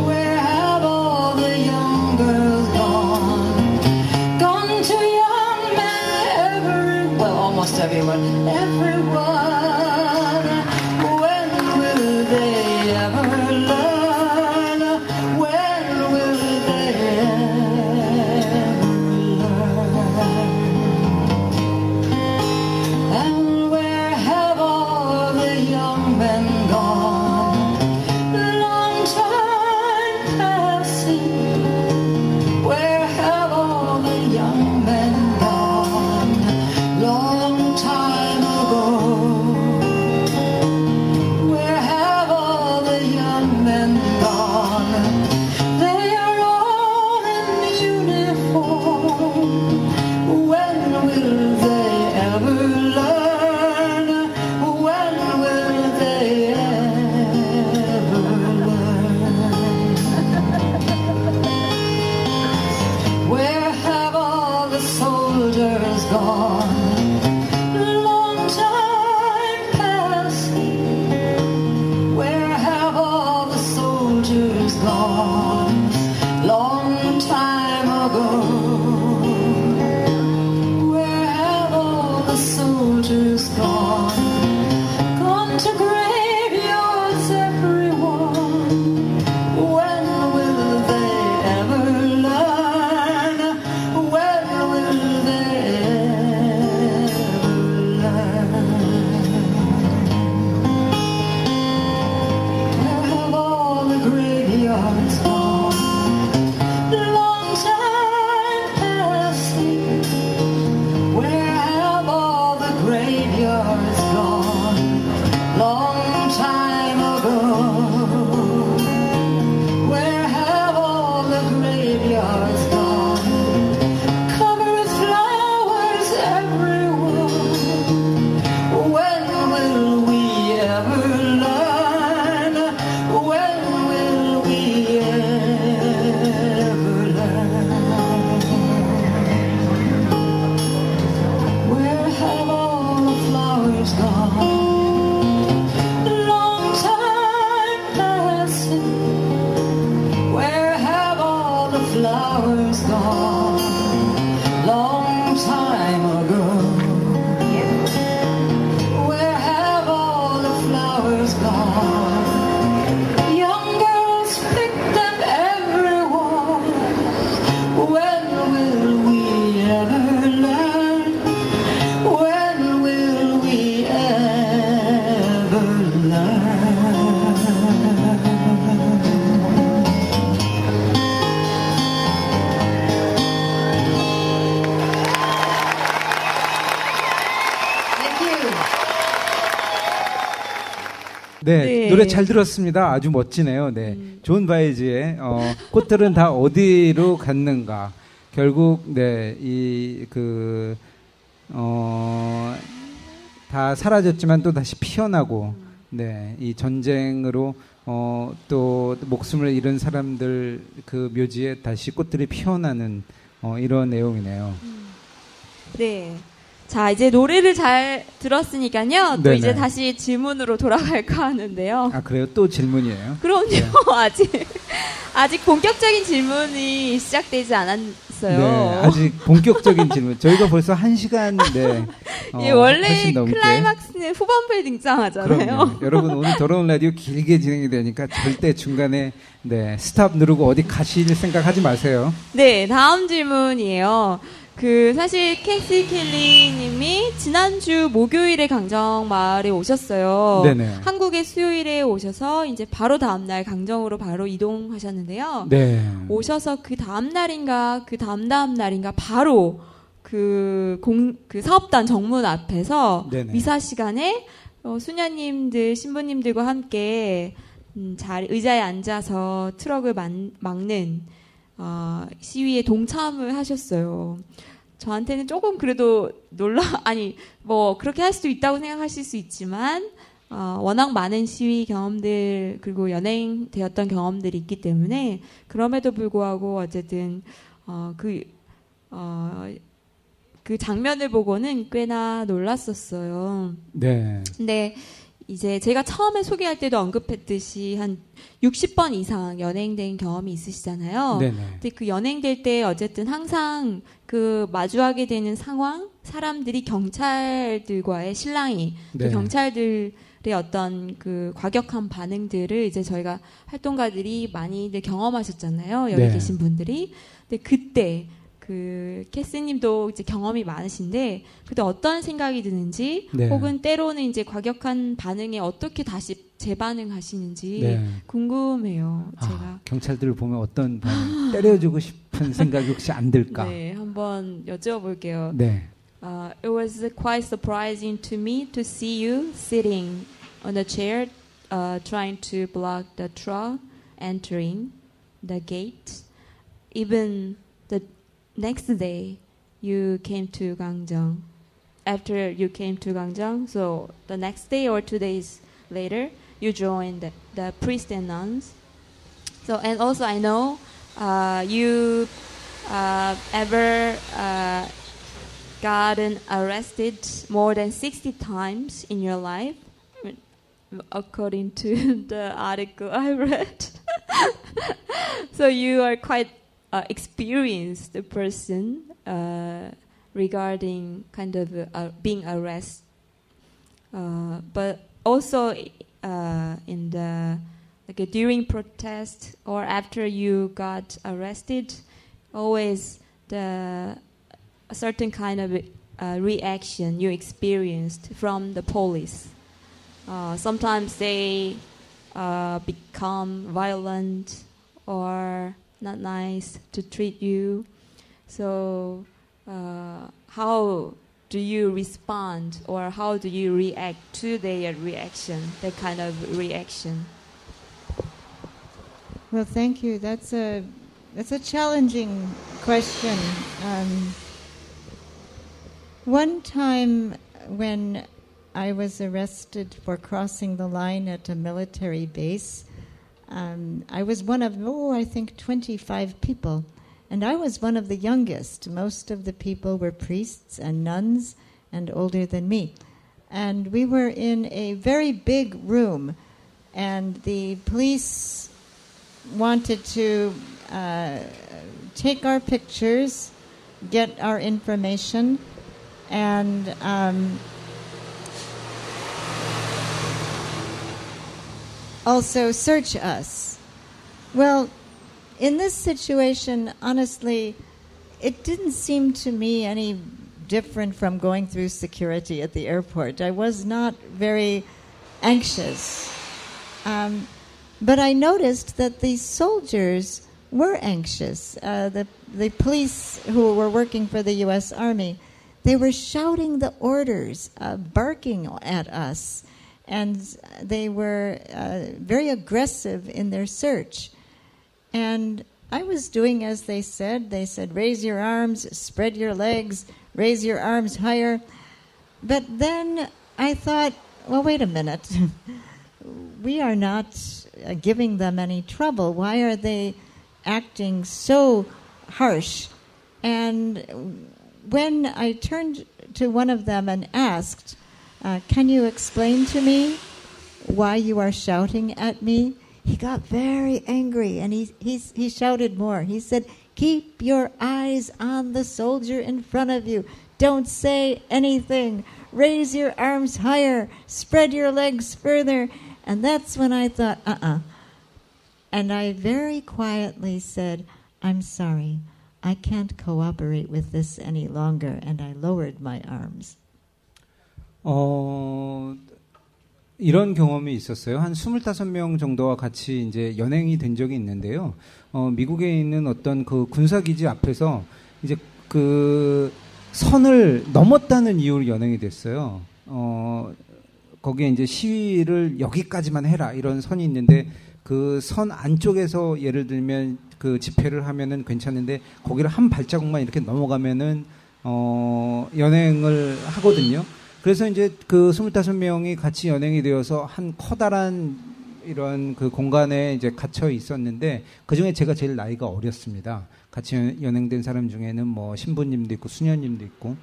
Where have all the young girls gone? Gone to young men, almost everyone. Everyone. When will they ever learn? When will they ever learn? And where have all the young men gone? Long time passing. Where have all the young men gone? Long time ago. Where have all the young men gone? They are all in uniform. When will they ever learn? When will they ever learn? Where have all the soldiers gone? Long time passing. Where have all the soldiers gone? Long time ago. Where have all the soldiers gone? Gone to graveyards, everyone. When will they ever learn? When will they time ago. Where have all the flowers gone? Young girls pick them everywhere. When will we ever learn? When will we ever learn? Thank you. 네, 네. 노래 잘 들었습니다. 아주 멋지네요. 네, 존 바이즈의 꽃들은 다 어디로 갔는가. 결국 다 사라졌지만 또 다시 피어나고, 이 전쟁으로 또 목숨을 잃은 사람들 그 묘지에 다시 꽃들이 피어나는 이런 내용이네요. 네. 자, 이제 노래를 잘 들었으니까요. 또 네네. 이제 다시 질문으로 돌아갈까 하는데요. 아, 그래요? 또 질문이에요? 그럼요. 아직 본격적인 질문이 시작되지 않았어요. 네, 아직 본격적인 질문. 저희가 벌써 1시간, 예, 원래 훨씬 넘게. 클라이막스는 후반부에 등장하잖아요. 그럼요. 여러분, 오늘 더러운 라디오 길게 진행이 되니까 절대 중간에, 스탑 누르고 어디 가실 생각 하지 마세요. 네, 다음 질문이에요. 사실 캐시 켈리 님이 지난주 목요일에 강정마을에 오셨어요. 네네. 한국에 수요일에 오셔서 이제 바로 다음날 강정으로 바로 이동하셨는데요. 네. 오셔서 그 다음날인가 그 다음 날인가 바로 그 사업단 정문 앞에서 네네. 미사 시간에 수녀님들, 신부님들과 함께 의자에 앉아서 트럭을 막는 시위에 동참을 하셨어요. 저한테는 조금 그래도 그렇게 할 수도 있다고 생각하실 수 있지만, 워낙 많은 시위 경험들, 그리고 연행되었던 경험들이 있기 때문에, 그럼에도 불구하고 어쨌든, 그 장면을 보고는 꽤나 놀랐었어요. 네. 근데 이제 제가 처음에 소개할 때도 언급했듯이 한 60번 이상 연행된 경험이 있으시잖아요. 네네. 근데 그 연행될 때 어쨌든 항상 그 마주하게 되는 상황, 사람들이 경찰들과의 실랑이, 네. 그 경찰들의 어떤 그 과격한 반응들을 이제 저희가 활동가들이 많이들 경험하셨잖아요. 여기 네. 계신 분들이. 근데 그때 캐스님도 이제 경험이 많으신데, 그때 어떤 생각이 드는지, 네. 혹은 때로는 이제 과격한 반응에 어떻게 다시 재반응하시는지 네. 궁금해요. 제가. 경찰들을 보면 어떤 때려주고 싶은 생각이 혹시 안 들까? 네, 한번 여쭤볼게요. 네. It was quite surprising to me to see you sitting on a chair, trying to block the truck entering the gate. Even the next day, you came to Gangjang. After you came to Gangjang, so the next day or 2 days later, you joined the priests and nuns. So, and also I know you ever gotten arrested more than 60 times in your life, according to the article I read. So you are quite experienced person regarding kind of being arrested, but also in the during protest or after you got arrested, always a certain kind of reaction you experienced from the police. Sometimes they become violent or not nice to treat you. So how do you respond, or how do you react to their reaction, that kind of reaction? Well, thank you. That's a challenging question. One time when I was arrested for crossing the line at a military base, I was one of, I think 25 people. And I was one of the youngest. Most of the people were priests and nuns and older than me. And we were in a very big room. And the police wanted to take our pictures, get our information, and also search us. Well, in this situation, honestly, it didn't seem to me any different from going through security at the airport. I was not very anxious. But I noticed that the soldiers were anxious. The police who were working for the U.S. Army, they were shouting the orders, barking at us, and they were very aggressive in their search. And I was doing as they said. They said, raise your arms, spread your legs, raise your arms higher. But then I thought, well, wait a minute. We are not giving them any trouble. Why are they acting so harsh? And when I turned to one of them and asked, can you explain to me why you are shouting at me? He got very angry, and he shouted more. He said, keep your eyes on the soldier in front of you. Don't say anything. Raise your arms higher. Spread your legs further. And that's when I thought, And I very quietly said, I'm sorry. I can't cooperate with this any longer. And I lowered my arms. 이런 경험이 있었어요. 한 25명 정도와 같이 이제 연행이 된 적이 있는데요. 미국에 있는 어떤 그 군사기지 앞에서 이제 그 선을 넘었다는 이유로 연행이 됐어요. 거기에 이제 시위를 여기까지만 해라 이런 선이 있는데 그 선 안쪽에서 예를 들면 그 집회를 하면은 괜찮은데 거기를 한 발자국만 이렇게 넘어가면은 연행을 하거든요. 그래서 이제 그 25명이 같이 연행이 되어서 한 커다란 이런 그 공간에 이제 갇혀 있었는데 그 중에 제가 제일 나이가 어렸습니다. 같이 연행된 사람 중에는 뭐 신부님도 있고 수녀님도 있고.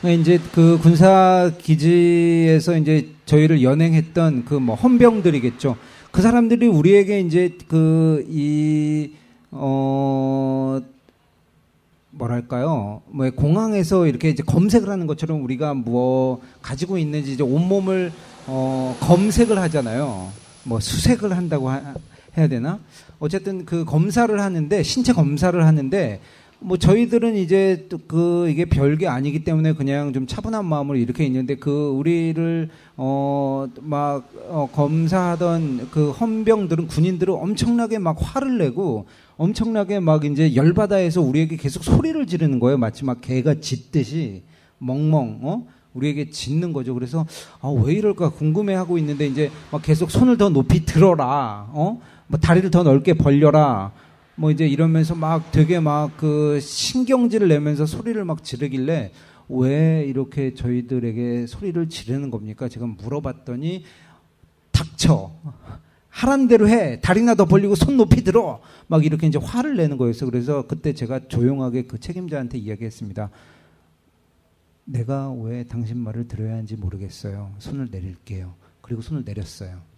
이제 그 군사 기지에서 이제 저희를 연행했던 그 뭐 헌병들이겠죠. 그 사람들이 우리에게 이제 뭐랄까요? 뭐 공항에서 이렇게 이제 검색을 하는 것처럼 우리가 뭐 가지고 있는지 이제 온몸을 검색을 하잖아요. 뭐 수색을 한다고 해야 되나? 어쨌든 그 검사를 하는데 신체 검사를 하는데 뭐 저희들은 이제 그 이게 별게 아니기 때문에 그냥 좀 차분한 마음으로 이렇게 있는데 그 우리를 검사하던 그 헌병들은 군인들은 엄청나게 막 화를 내고 엄청나게 막 이제 열받아 해서 우리에게 계속 소리를 지르는 거예요. 마치 막 개가 짖듯이 멍멍 우리에게 짖는 거죠. 그래서 왜 이럴까 궁금해하고 있는데 이제 막 계속 손을 더 높이 들어라. 뭐 다리를 더 넓게 벌려라. 뭐 이제 이러면서 막 되게 막 그 신경질을 내면서 소리를 막 지르길래 왜 이렇게 저희들에게 소리를 지르는 겁니까? 제가 물어봤더니 닥쳐. 하란 대로 해. 다리나 더 벌리고 손 높이 들어. 막 이렇게 이제 화를 내는 거였어. 그래서 그때 제가 조용하게 그 책임자한테 이야기했습니다. 내가 왜 당신 말을 들어야 하는지 모르겠어요. 손을 내릴게요. 그리고 손을 내렸어요.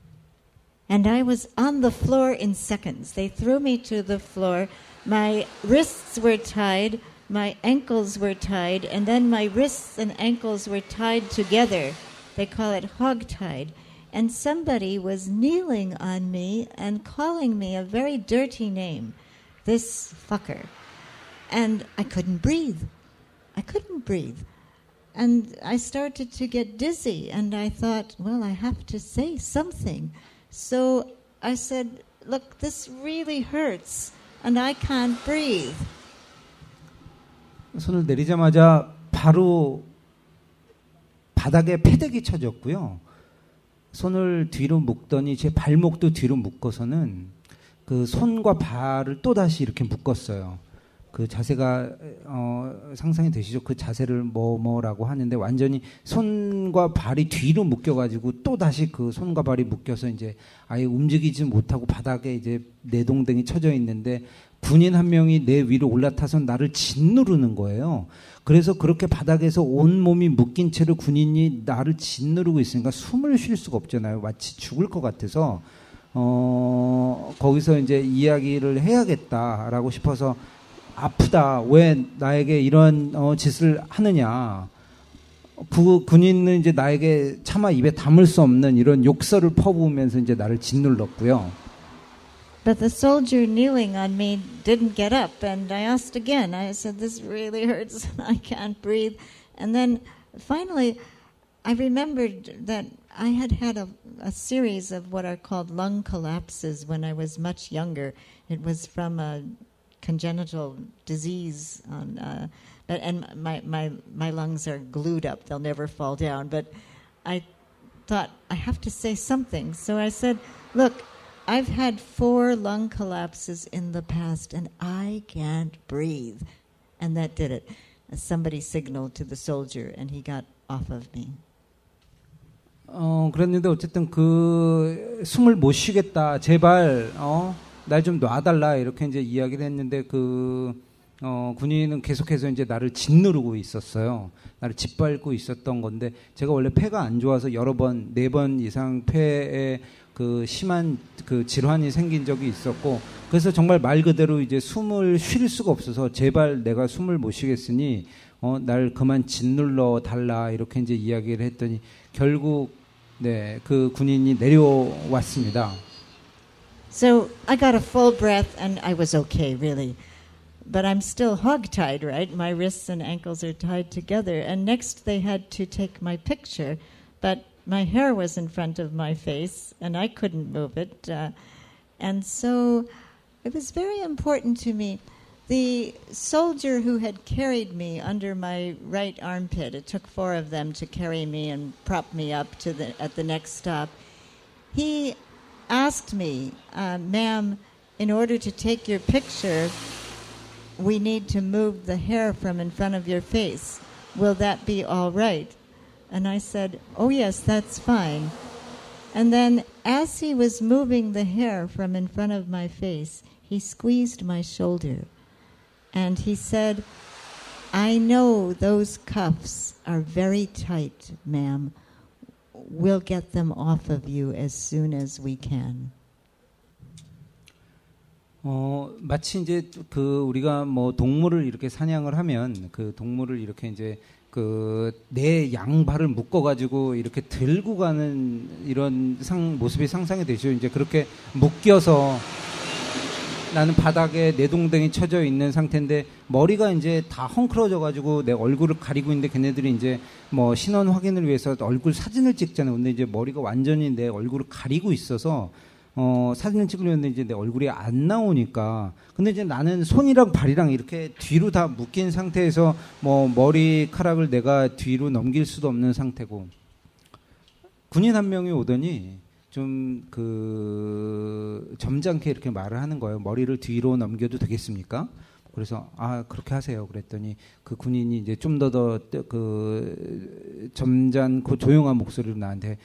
And I was on the floor in seconds. They threw me to the floor. My wrists were tied, my ankles were tied, and then my wrists and ankles were tied together. They call it hog-tied. And somebody was kneeling on me and calling me a very dirty name, this fucker. And I couldn't breathe. I couldn't breathe. And I started to get dizzy, and I thought, well, I have to say something. So I said, look, this really hurts, and I can't breathe. 손을 내리자마자 바로 바닥에 패대기 쳐졌고요. 손을 뒤로 묶더니 제 발목도 뒤로 묶어서는 그 손과 발을 또 다시 이렇게 묶었어요. 그 자세가 상상이 되시죠? 그 자세를 뭐라고 하는데 완전히 손과 발이 뒤로 묶여가지고 또 다시 그 손과 발이 묶여서 이제 아예 움직이지 못하고 바닥에 이제 내동댕이 쳐져 있는데 군인 한 명이 내 위로 올라타서 나를 짓누르는 거예요. 그래서 그렇게 바닥에서 온 몸이 묶인 채로 군인이 나를 짓누르고 있으니까 숨을 쉴 수가 없잖아요. 마치 죽을 것 같아서 거기서 이제 이야기를 해야겠다라고 싶어서 아프다. 왜 나에게 이런 짓을 하느냐. 군인은 이제 나에게 차마 입에 담을 수 없는 이런 욕설을 퍼부으면서 이제 나를 짓눌렀고요. But the soldier kneeling on me didn't get up, and I asked again. I said, "This really hurts, and I can't breathe." And then finally, I remembered that I had had a series of what are called lung collapses when I was much younger. It was from a congenital disease, and my lungs are glued up; they'll never fall down. But I thought I have to say something, so I said, "Look, I've had 4 lung collapses in the past, and I can't breathe," and that did it. Somebody signaled to the soldier, and he got off of me. 그랬는데 어쨌든 숨을 못 쉬겠다. 제발 날 좀 놔달라 이렇게 이제 이야기를 했는데 군인은 계속해서 이제 나를 짓누르고 있었어요. 나를 짓밟고 있었던 건데 제가 원래 폐가 안 좋아서 여러 번 4번 이상 폐에 심한 질환이 생긴 적이 있었고 그래서 정말 말 그대로 이제 숨을 쉴 수가 없어서 제발 내가 숨을 못 쉬겠으니 날 그만 짓눌러 달라 이렇게 이제 이야기를 했더니 결국 그 군인이 내려왔습니다. So I got a full breath and I was okay, really. But I'm still hog-tied, right? My wrists and ankles are tied together. And next they had to take my picture, but my hair was in front of my face and I couldn't move it. And so it was very important to me. The soldier who had carried me under my right armpit, it took 4 of them to carry me and prop me up at the next stop. He asked me, "Ma'am, in order to take your picture, we need to move the hair from in front of your face. Will that be all right?" And I said, "Oh yes, that's fine." And then as he was moving the hair from in front of my face, he squeezed my shoulder. And he said, "I know those cuffs are very tight, ma'am. We'll get them off of you as soon as we can." 마치 이제 우리가 뭐 동물을 이렇게 사냥을 하면 동물을 이렇게 이제 내 양발을 묶어가지고 이렇게 들고 가는 이런 모습이 상상이 되죠. 이제 그렇게 묶여서 나는 바닥에 내동댕이 쳐져 있는 상태인데 머리가 이제 다 헝클어져가지고 내 얼굴을 가리고 있는데 걔네들이 이제 뭐 신원 확인을 위해서 얼굴 사진을 찍잖아요. 근데 이제 머리가 완전히 내 얼굴을 가리고 있어서 사진을 찍으려는데 이제 내 얼굴이 안 나오니까. 근데 이제 나는 손이랑 발이랑 이렇게 뒤로 다 묶인 상태에서 뭐 머리카락을 내가 뒤로 넘길 수도 없는 상태고. 군인 한 명이 오더니 좀 점잖게 이렇게 말을 하는 거예요. "머리를 뒤로 넘겨도 되겠습니까?" 그래서 그렇게 하세요. 그랬더니 그 군인이 이제 좀 더 점잖고 조용한 목소리로 나한테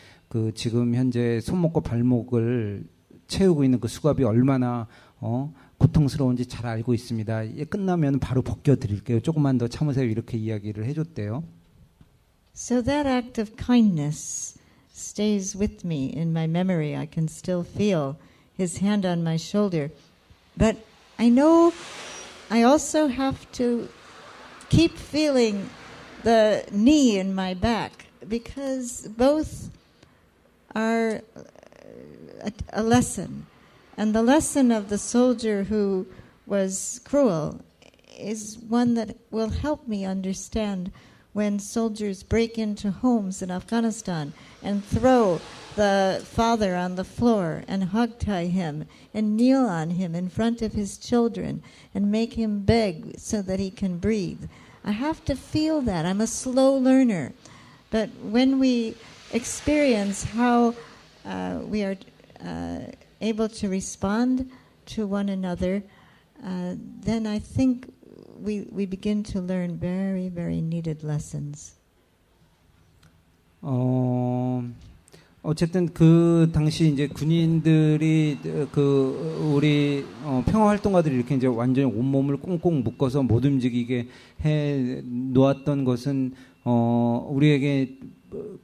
지금 현재 손목과 발목을 채우고 있는 그 수갑이 얼마나 고통스러운지 잘 알고 있습니다. 끝나면 바로 벗겨 드릴게요. 조금만 더 참으세요. 이렇게 이야기를 해줬대요. So that act of kindness stays with me in my memory. I can still feel his hand on my shoulder. But I know I also have to keep feeling the knee in my back because both are a lesson. And the lesson of the soldier who was cruel is one that will help me understand when soldiers break into homes in Afghanistan and throw the father on the floor and hogtie him and kneel on him in front of his children and make him beg so that he can breathe. I have to feel that. I'm a slow learner. But when we experience how we are able to respond to one another, then I think we begin to learn very, very needed lessons. 어쨌든 당시 이제 군인들이 우리 평화 활동가들이 이렇게 이제 완전히 온몸을 꽁꽁 묶어서 못 움직이게 해 놓았던 것은 우리에게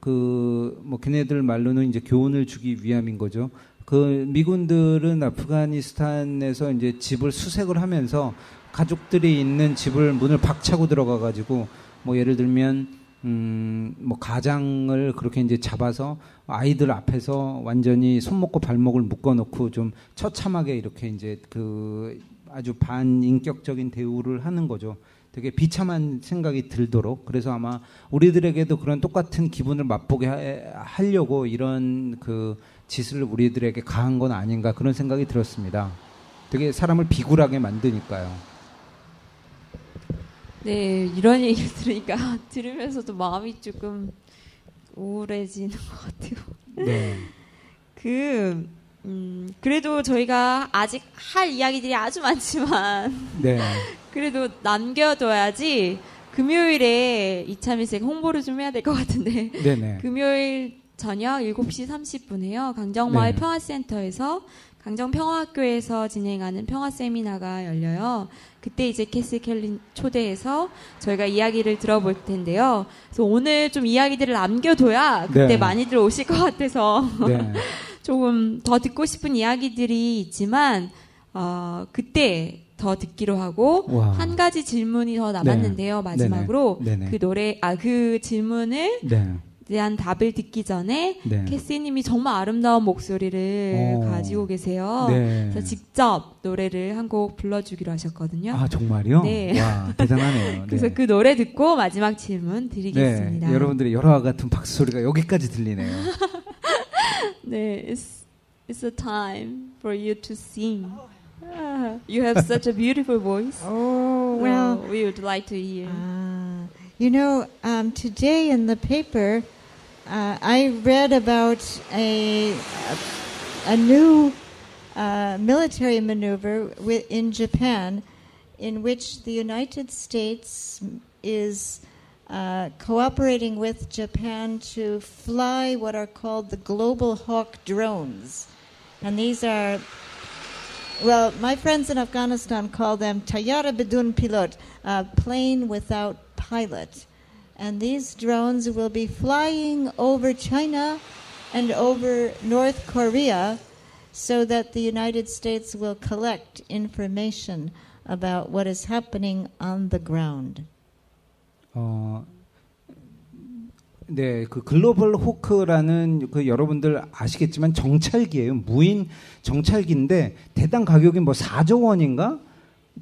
뭐 걔네들 말로는 이제 교훈을 주기 위함인 거죠. 미군들은 아프가니스탄에서 이제 집을 수색을 하면서 가족들이 있는 집을 문을 박차고 들어가가지고 뭐 예를 들면 뭐 가장을 그렇게 이제 잡아서 아이들 앞에서 완전히 손목과 발목을 묶어놓고 좀 처참하게 이렇게 이제 그 아주 반인격적인 대우를 하는 거죠. 되게 비참한 생각이 들도록. 그래서 아마 우리들에게도 그런 똑같은 기분을 맛보게 하려고 이런 그 짓을 우리들에게 가한 건 아닌가 그런 생각이 들었습니다. 되게 사람을 비굴하게 만드니까요. 네, 이런 얘기 들으니까 들으면서도 마음이 조금 우울해지는 것 같아요. 네. 그래도 저희가 아직 할 이야기들이 아주 많지만 네. 그래도 남겨둬야지 금요일에 이차미색 홍보를 좀 해야 될 것 같은데 네네. 금요일 저녁 7시 30분에요. 강정마을 네. 평화센터에서 강정평화학교에서 진행하는 평화 세미나가 열려요. 그때 이제 캐스 켈린 초대해서 저희가 이야기를 들어볼 텐데요. 그래서 오늘 좀 이야기들을 남겨둬야 그때 네. 많이들 오실 것 같아서 네. 조금 더 듣고 싶은 이야기들이 있지만 그때 더 듣기로 하고 와. 한 가지 질문이 더 남았는데요. 네. 마지막으로 네네. 그 질문을 네. 대한 답을 듣기 전에 네. 캐시님이 정말 아름다운 목소리를 가지고 계세요. 네. 그래서 직접 노래를 한 곡 불러주기로 하셨거든요. 아 정말요? 네. 와 대단하네요. 그래서 네. 그 노래 듣고 마지막 질문 드리겠습니다. 네. 여러분들의 열화와 같은 박수 소리가 여기까지 들리네요. 네, it's a time for you to sing. You have such a beautiful voice. Oh, well, we would like to hear. you know, today in the paper, I read about a new military maneuver in Japan in which the United States is cooperating with Japan to fly what are called the Global Hawk drones. And these are, well, my friends in Afghanistan call them Tayyara Bidun Pilot, plane without pilot. And these drones will be flying over China and over North Korea so that the United States will collect information about what is happening on the ground. 네, 그 글로벌 호크라는 그 여러분들 아시겠지만 정찰기예요. 무인 정찰기인데 대당 가격이 뭐 4조 원인가?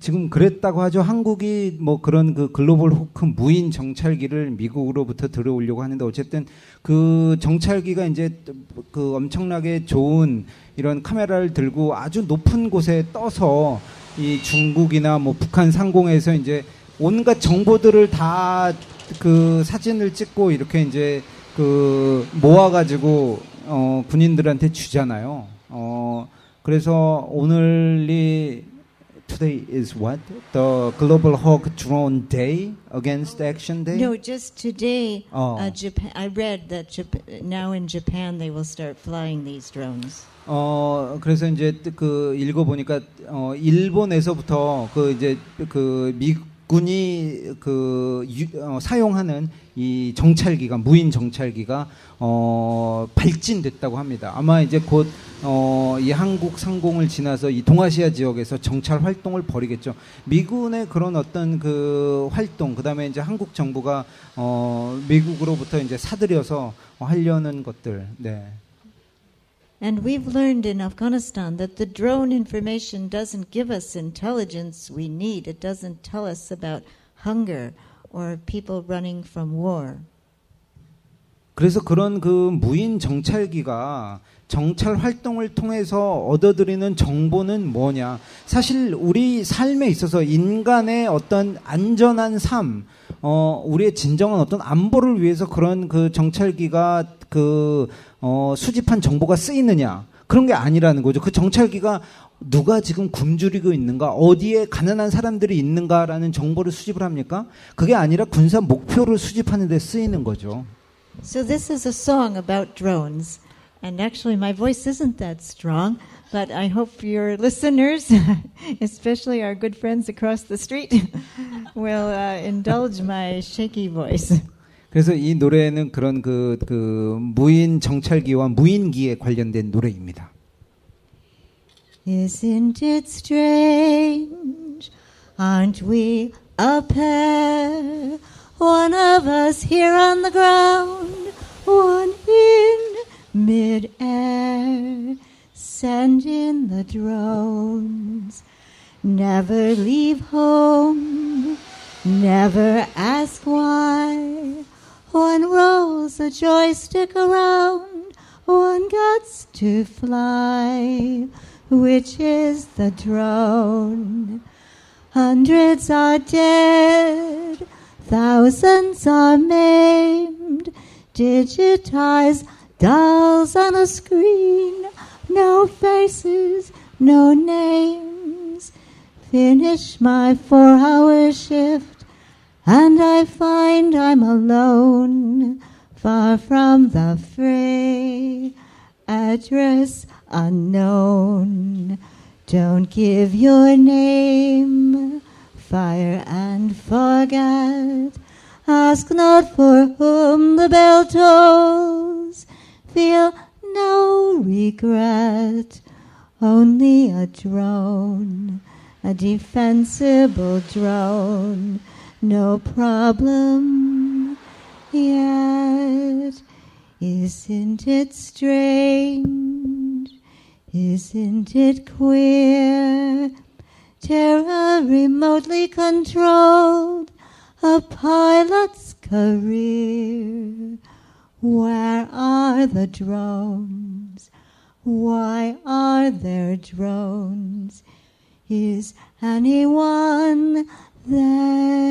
지금 그랬다고 하죠. 한국이 뭐 그런 그 글로벌 호크 무인 정찰기를 미국으로부터 들어오려고 하는데 어쨌든 그 정찰기가 이제 그 엄청나게 좋은 이런 카메라를 들고 아주 높은 곳에 떠서 이 중국이나 뭐 북한 상공에서 이제 온갖 정보들을 다 그 사진을 찍고 이렇게 이제 그 모아가지고 군인들한테 주잖아요. 그래서 오늘이 today is what? The Global Hawk Drone Day against Action Day? No, just today, Japan. I read that now in Japan they will start flying these drones. 그래서 이제 그 읽어보니까 일본에서부터 그 이제 그 미군이 그 사용하는 이 정찰기가 무인 정찰기가 발진됐다고 합니다. 아마 이제 곧 이 한국 상공을 지나서 이 동아시아 지역에서 정찰 활동을 벌이겠죠. 미군의 그런 어떤 그 활동, 그다음에 이제 한국 정부가 미국으로부터 이제 사들여서 하려는 것들. 네. And we've learned in Afghanistan that the drone information doesn't give us intelligence we need. It doesn't tell us about hunger or people running from war. 그래서 그런 그 무인 정찰기가 정찰 활동을 통해서 얻어들이는 정보는 뭐냐? 사실 우리 삶에 있어서 인간의 어떤 안전한 삶, 우리의 진정한 어떤 안보를 위해서 그런 그 정찰기가 수집한 정보가 쓰이느냐? 그런 게 아니라는 거죠. 그 정찰기가 누가 지금 굶주리고 있는가, 어디에 가난한 사람들이 있는가라는 정보를 수집을 합니까? 그게 아니라 군사 목표를 수집하는 데 쓰이는 거죠. So this is a song about drones. And actually my voice isn't that strong, but I hope your listeners, especially our good friends across the street, will indulge my shaky voice. 그래서 이 노래는 그런 그 무인 정찰기와 무인기에 관련된 노래입니다. Isn't it strange Aren't we a pair? One of us here on the ground, one in mid-air. Send in the drones. Never leave home. Never ask why. One rolls a joystick around. One gets to fly. Which is the drone? Hundreds are dead. Thousands are maimed. Digitized dolls on a screen. No faces, no names. Finish my 4-hour shift, and I find I'm alone, far from the fray. Address unknown. Don't give your name. Fire and forget. Ask not for whom the bell tolls. Feel no regret. Only a drone, a defensible drone. No problem yet. Isn't it strange? Isn't it queer? Terror remotely controlled, a pilot's career. Where are the drones? Why are there drones? Is anyone there?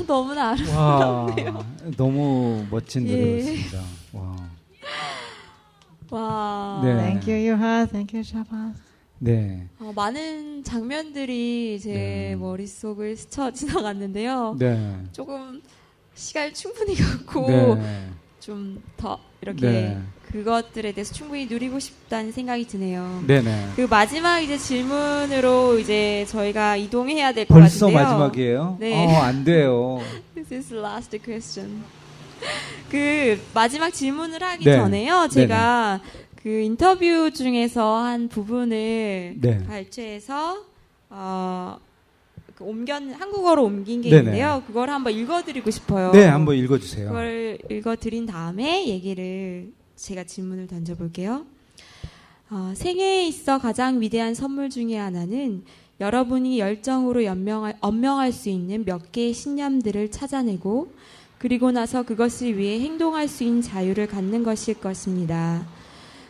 너무나 와, 아름답네요. 너무 멋진 예. 노래였습니다. 와. 와. 네. Thank you, Yuha. Thank you, Shabbat. 네. 많은 장면들이 제 네. 머릿속을 스쳐 지나갔는데요. 네. 조금 시간이 충분히 갔고 네. 좀 더 이렇게 네. 그것들에 대해서 충분히 누리고 싶다는 생각이 드네요. 네네. 그 마지막 이제 질문으로 이제 저희가 이동해야 될 것 벌써 같은데요. 마지막이에요? 네. 안 돼요. This is the last question. 그 마지막 질문을 하기 네. 전에요. 제가 그 인터뷰 중에서 한 부분을 네. 발췌해서 한국어로 옮긴 게 네네. 있는데요. 그걸 한번 읽어드리고 싶어요. 네, 한번 읽어주세요. 그걸 읽어드린 다음에 제가 질문을 던져볼게요. 생애에 있어 가장 위대한 선물 중에 하나는 여러분이 열정으로 언명할 수 있는 몇 개의 신념들을 찾아내고 그리고 나서 그것을 위해 행동할 수 있는 자유를 갖는 것일 것입니다.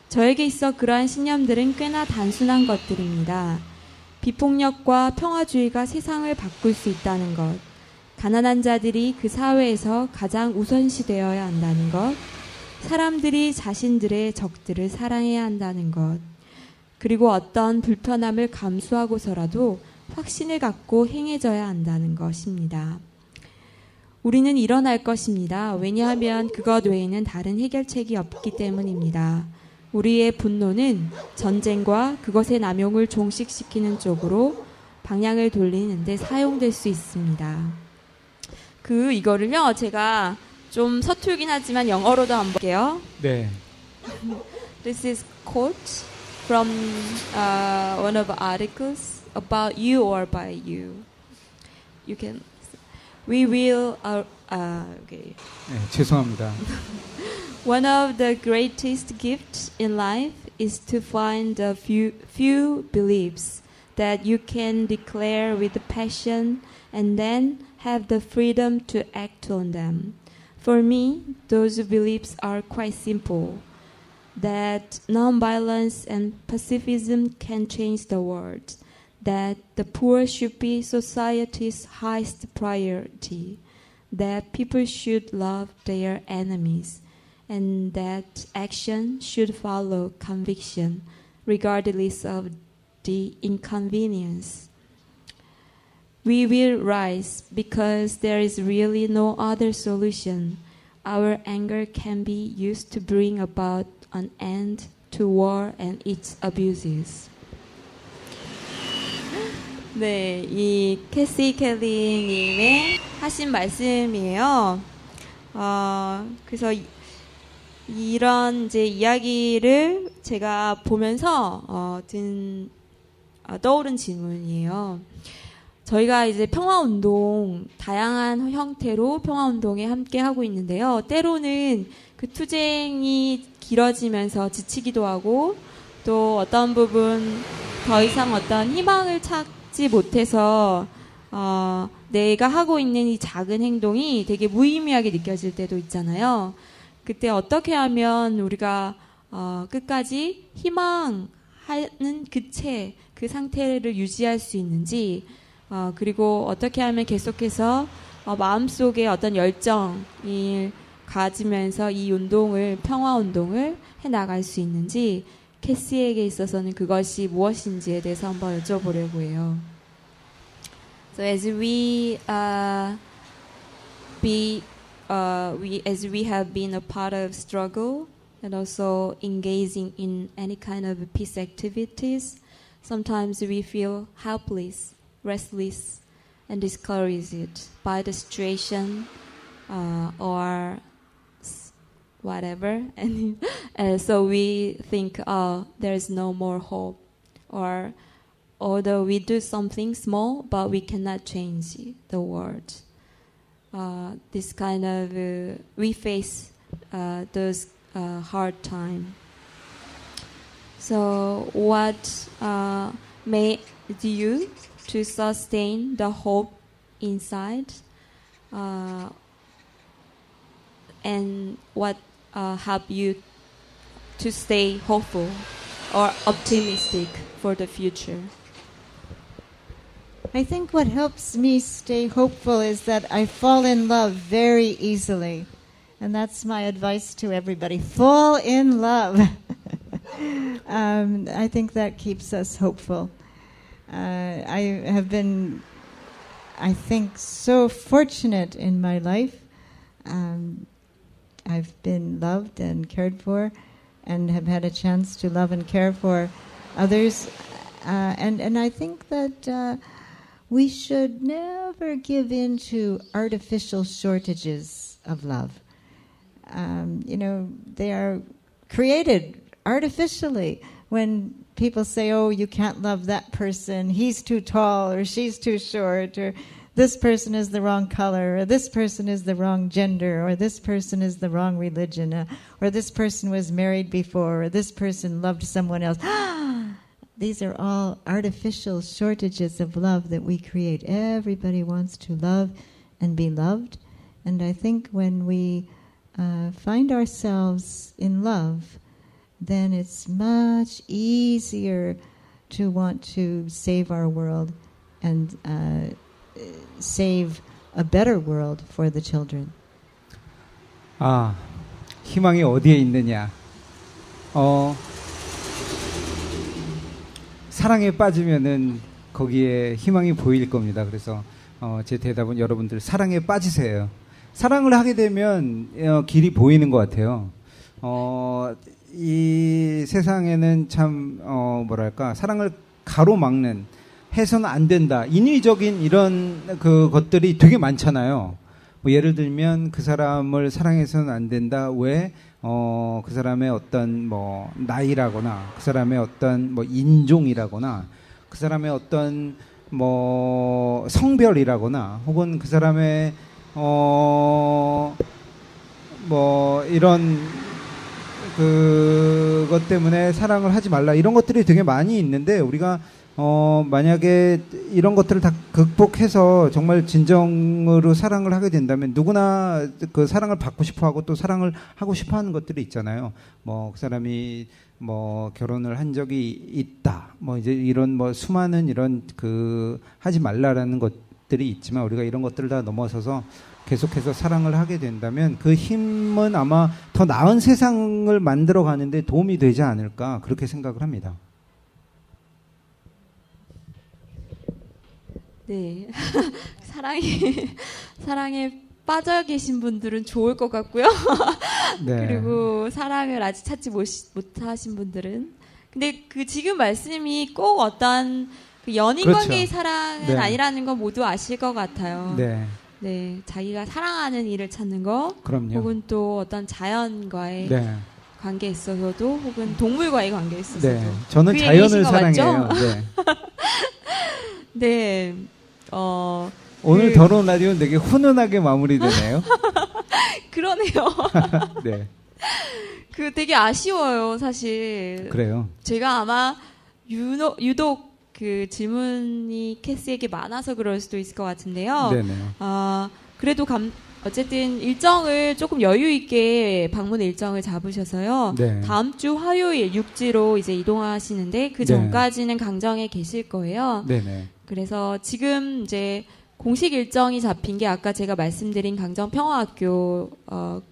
저에게 있어 그러한 신념들은 꽤나 단순한 것들입니다. 비폭력과 평화주의가 세상을 바꿀 수 있다는 것, 가난한 자들이 그 사회에서 가장 우선시되어야 한다는 것, 사람들이 자신들의 적들을 사랑해야 한다는 것, 그리고 어떤 불편함을 감수하고서라도 확신을 갖고 행해져야 한다는 것입니다. 우리는 일어날 것입니다. 왜냐하면 그것 외에는 다른 해결책이 없기 때문입니다. 우리의 분노는 전쟁과 그것의 남용을 종식시키는 쪽으로 방향을 돌리는데 사용될 수 있습니다. 이거를요, 제가 좀 서툴긴 하지만 영어로도 한번 볼게요. 네. This is quote from one of the articles about you or by you. You can. We will. Okay. 네, 죄송합니다. One of the greatest gifts in life is to find a few beliefs that you can declare with passion and then have the freedom to act on them. For me, those beliefs are quite simple. That nonviolence and pacifism can change the world. That the poor should be society's highest priority. That people should love their enemies. And that action should follow conviction, regardless of the inconvenience. We will rise because there is really no other solution. Our anger can be used to bring about an end to war and its abuses. 네, 이 캐시 켈리님의 하신 말씀이에요. 그래서 이런 이제 이야기를 제가 보면서 든 떠오른 질문이에요. 저희가 이제 평화운동, 다양한 형태로 평화운동에 함께 하고 있는데요. 때로는 그 투쟁이 길어지면서 지치기도 하고, 또 어떤 부분 더 이상 어떤 희망을 찾지 못해서, 내가 하고 있는 이 작은 행동이 되게 무의미하게 느껴질 때도 있잖아요. 그때 어떻게 하면 우리가, 끝까지 희망하는 그 상태를 유지할 수 있는지, 그리고 어떻게 하면 계속해서 마음속에 어떤 열정을 가지면서 이 운동을, 평화운동을 해나갈 수 있는지, 캐시에게 있어서는 그것이 무엇인지에 대해서 한번 여쭤보려고 해요. So as we have been a part of struggle and also engaging in any kind of peace activities, sometimes we feel helpless, restless, and discouraged by the situation or whatever, and so we think, there is no more hope, or although we do something small, but we cannot change the world. This kind of we face those hard time. So what made you to sustain the hope inside, and what help you to stay hopeful or optimistic for the future? I think what helps me stay hopeful is that I fall in love very easily. And that's my advice to everybody. Fall in love. I think that keeps us hopeful. I have been, I think, so fortunate in my life. I've been loved and cared for and have had a chance to love and care for others. And I think that we should never give in to artificial shortages of love. They are created artificially when people say, oh, you can't love that person, he's too tall or she's too short, or this person is the wrong color, or this person is the wrong gender, or this person is the wrong religion, or this person was married before, or this person loved someone else. These are all artificial shortages of love that we create. Everybody wants to love and be loved. And I think when we find ourselves in love, then it's much easier to want to save our world and save a better world for the children. 희망이 어디에 있느냐? 사랑에 빠지면은 거기에 희망이 보일 겁니다. 그래서 제 대답은 여러분들 사랑에 빠지세요. 사랑을 하게 되면 길이 보이는 것 같아요. 이 세상에는 참 사랑을 가로막는, 해서는 안 된다, 인위적인 이런 것들이 되게 많잖아요. 뭐 예를 들면 그 사람을 사랑해서는 안 된다. 왜? 그 사람의 어떤 나이라거나, 그 사람의 어떤 인종이라거나, 그 사람의 어떤 성별이라거나, 혹은 그 사람의 이런 그것 때문에 사랑을 하지 말라, 이런 것들이 되게 많이 있는데, 우리가 만약에 이런 것들을 다 극복해서 정말 진정으로 사랑을 하게 된다면, 누구나 그 사랑을 받고 싶어 하고 또 사랑을 하고 싶어 하는 것들이 있잖아요. 그 사람이 결혼을 한 적이 있다, 이제 이런 수많은 이런 하지 말라라는 것들이 있지만, 우리가 이런 것들을 다 넘어서서 계속해서 사랑을 하게 된다면 그 힘은 아마 더 나은 세상을 만들어 가는데 도움이 되지 않을까, 그렇게 생각을 합니다. 네. 사랑에 빠져 계신 분들은 좋을 것 같고요. 네. 그리고 사랑을 아직 찾지 못하신 분들은. 근데 지금 말씀이 꼭 어떤 연인 그렇죠. 관계의 사랑은 네. 아니라는 건 모두 아실 것 같아요. 네. 네. 자기가 사랑하는 일을 찾는 거. 그럼요. 혹은 또 어떤 자연과의 네. 관계에 있어서도, 혹은 동물과의 관계에 있어서도. 네. 저는 그 자연을 얘기이신 거 맞죠? 사랑해요. 네. 네. 오늘 더러운 라디오는 되게 훈훈하게 마무리되네요. 그러네요. 네. 되게 아쉬워요, 사실. 그래요. 제가 아마 유독 그 질문이 캐스에게 많아서 그럴 수도 있을 것 같은데요. 네네. 그래도 어쨌든 일정을 조금 여유 있게 방문 일정을 잡으셔서요. 네. 다음 주 화요일 육지로 이제 이동하시는데 그 전까지는 강정에 계실 거예요. 네네. 그래서 지금 이제 공식 일정이 잡힌 게 아까 제가 말씀드린 강정평화학교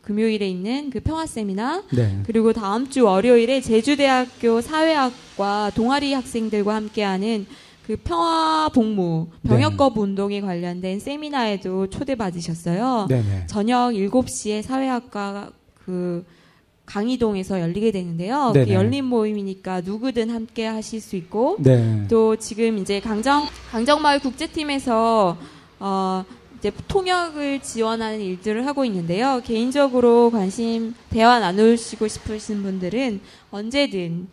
금요일에 있는 그 평화 세미나, 네. 그리고 다음 주 월요일에 제주대학교 사회학과 동아리 학생들과 함께하는 그 평화복무 병역거부 운동에 관련된 세미나에도 초대받으셨어요. 네네. 저녁 7시에 사회학과 그 강의동에서 열리게 되는데요. 네네. 그 열린 모임이니까 누구든 함께 하실 수 있고, 네. 또 지금 이제 강정마을 국제팀에서 이제 통역을 지원하는 일들을 하고 있는데요. 개인적으로 대화 나누시고 싶으신 분들은 언제든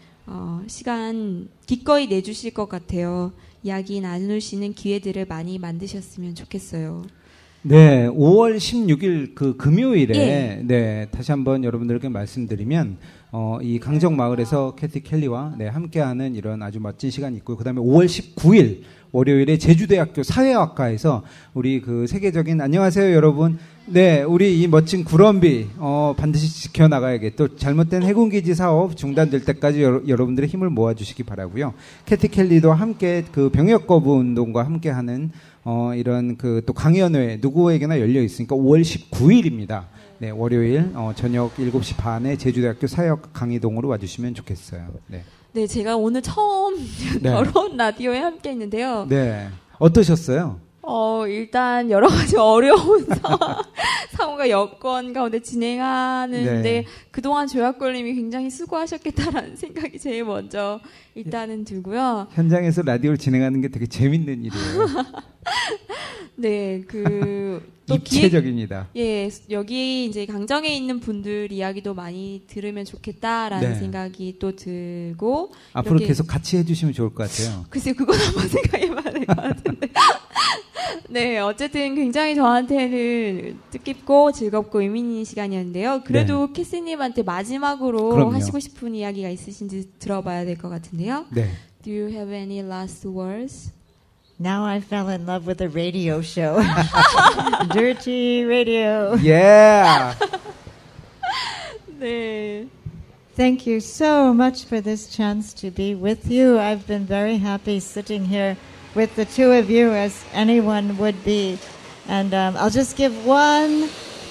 시간 기꺼이 내주실 것 같아요. 이야기 나누시는 기회들을 많이 만드셨으면 좋겠어요. 네, 5월 16일 그 금요일에 예. 네, 다시 한번 여러분들께 말씀드리면 이 강정 마을에서 캐티 켈리와 함께하는 이런 아주 멋진 시간이 있고요. 그다음에 5월 19일 월요일에 제주대학교 사회학과에서 우리 그 세계적인 안녕하세요 여러분. 네, 우리 이 멋진 구럼비 반드시 지켜나가야겠. 또 잘못된 해군기지 사업 중단될 때까지 여러분들의 힘을 모아주시기 바라고요. 캐티 켈리도 함께 그 병역거부 운동과 함께하는 이런 그 또 강연회 누구에게나 열려 있으니까 5월 19일입니다. 네, 월요일 저녁 7시 반에 제주대학교 사회학 강의동으로 와주시면 좋겠어요. 네. 네, 제가 오늘 처음 네. 더러운 라디오에 함께 했는데요. 네, 어떠셨어요? 일단 여러 가지 어려운 상황과 여건 가운데 진행하는데 네. 그동안 조약걸님이 굉장히 수고하셨겠다라는 생각이 제일 먼저 일단은 들고요. 현장에서 라디오를 진행하는 게 되게 재밌는 일이에요. 네, 또 입체적입니다. 예, 여기 이제 강정에 있는 분들 이야기도 많이 들으면 좋겠다라는 네. 생각이 또 들고 앞으로 이렇게 계속 같이 해주시면 좋을 것 같아요. 글쎄요, 그건 한번 생각해봐야 될 것 같은데. 네, 어쨌든 굉장히 저한테는 뜻깊고 즐겁고 의미 있는 시간이었는데요. 그래도 캐스님한테 마지막으로 그럼요. 하시고 싶은 이야기가 있으신지 들어봐야 될 것 같은데요. 네. Do you have any last words? Now I fell in love with a radio show. Dirty radio. Yeah. 네. Thank you so much for this chance to be with you. I've been very happy sitting here with the two of you as anyone would be. And I'll just give one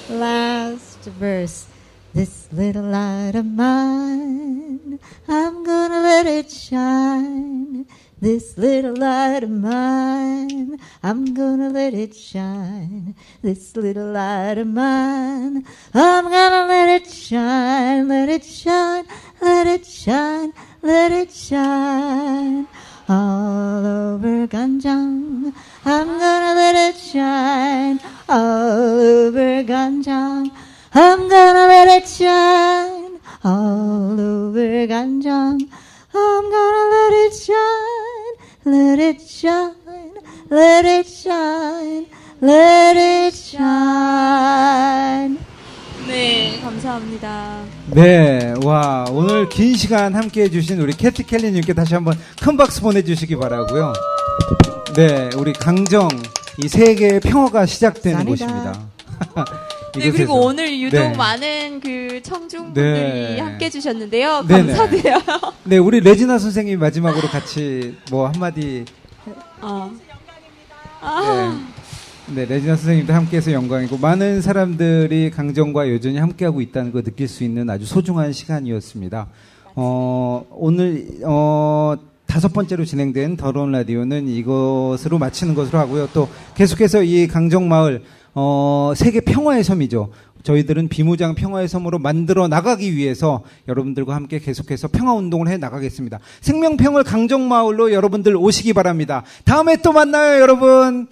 last verse. This little light of mine, I'm gonna let it shine. This little light of mine, I'm gonna let it shine. This little light of mine, I'm gonna let it shine, let it shine, let it shine, let it shine. All over Ganjang, I'm gonna let it shine. All over Ganjang, I'm gonna let it shine. All over Ganjang, I'm gonna let it shine, let it shine, let it shine, let it shine. 네, 감사합니다. 네, 와, 오늘 긴 시간 함께 해주신 우리 캐티 켈리님께 다시 한번 큰 박수 보내주시기 바라고요. 네, 우리 강정, 이 세계의 평화가 시작되는 감사합니다. 곳입니다. 네, 그리고 이곳에서. 오늘 유독 네. 많은 그 청중분들이 네. 함께 해주셨는데요. 네네. 감사드려요. 네, 우리 레지나 선생님이 마지막으로 같이 뭐 한마디. 네, 레지나 선생님도 함께해서 영광이고 많은 사람들이 강정과 여전히 함께하고 있다는 거 느낄 수 있는 아주 소중한 시간이었습니다. 오늘 5번째로 진행된 더러운 라디오는 이것으로 마치는 것으로 하고요. 또 계속해서 이 강정마을 세계 평화의 섬이죠. 저희들은 비무장 평화의 섬으로 만들어 나가기 위해서 여러분들과 함께 계속해서 평화운동을 해 나가겠습니다. 생명평을 강정마을로 여러분들 오시기 바랍니다. 다음에 또 만나요, 여러분.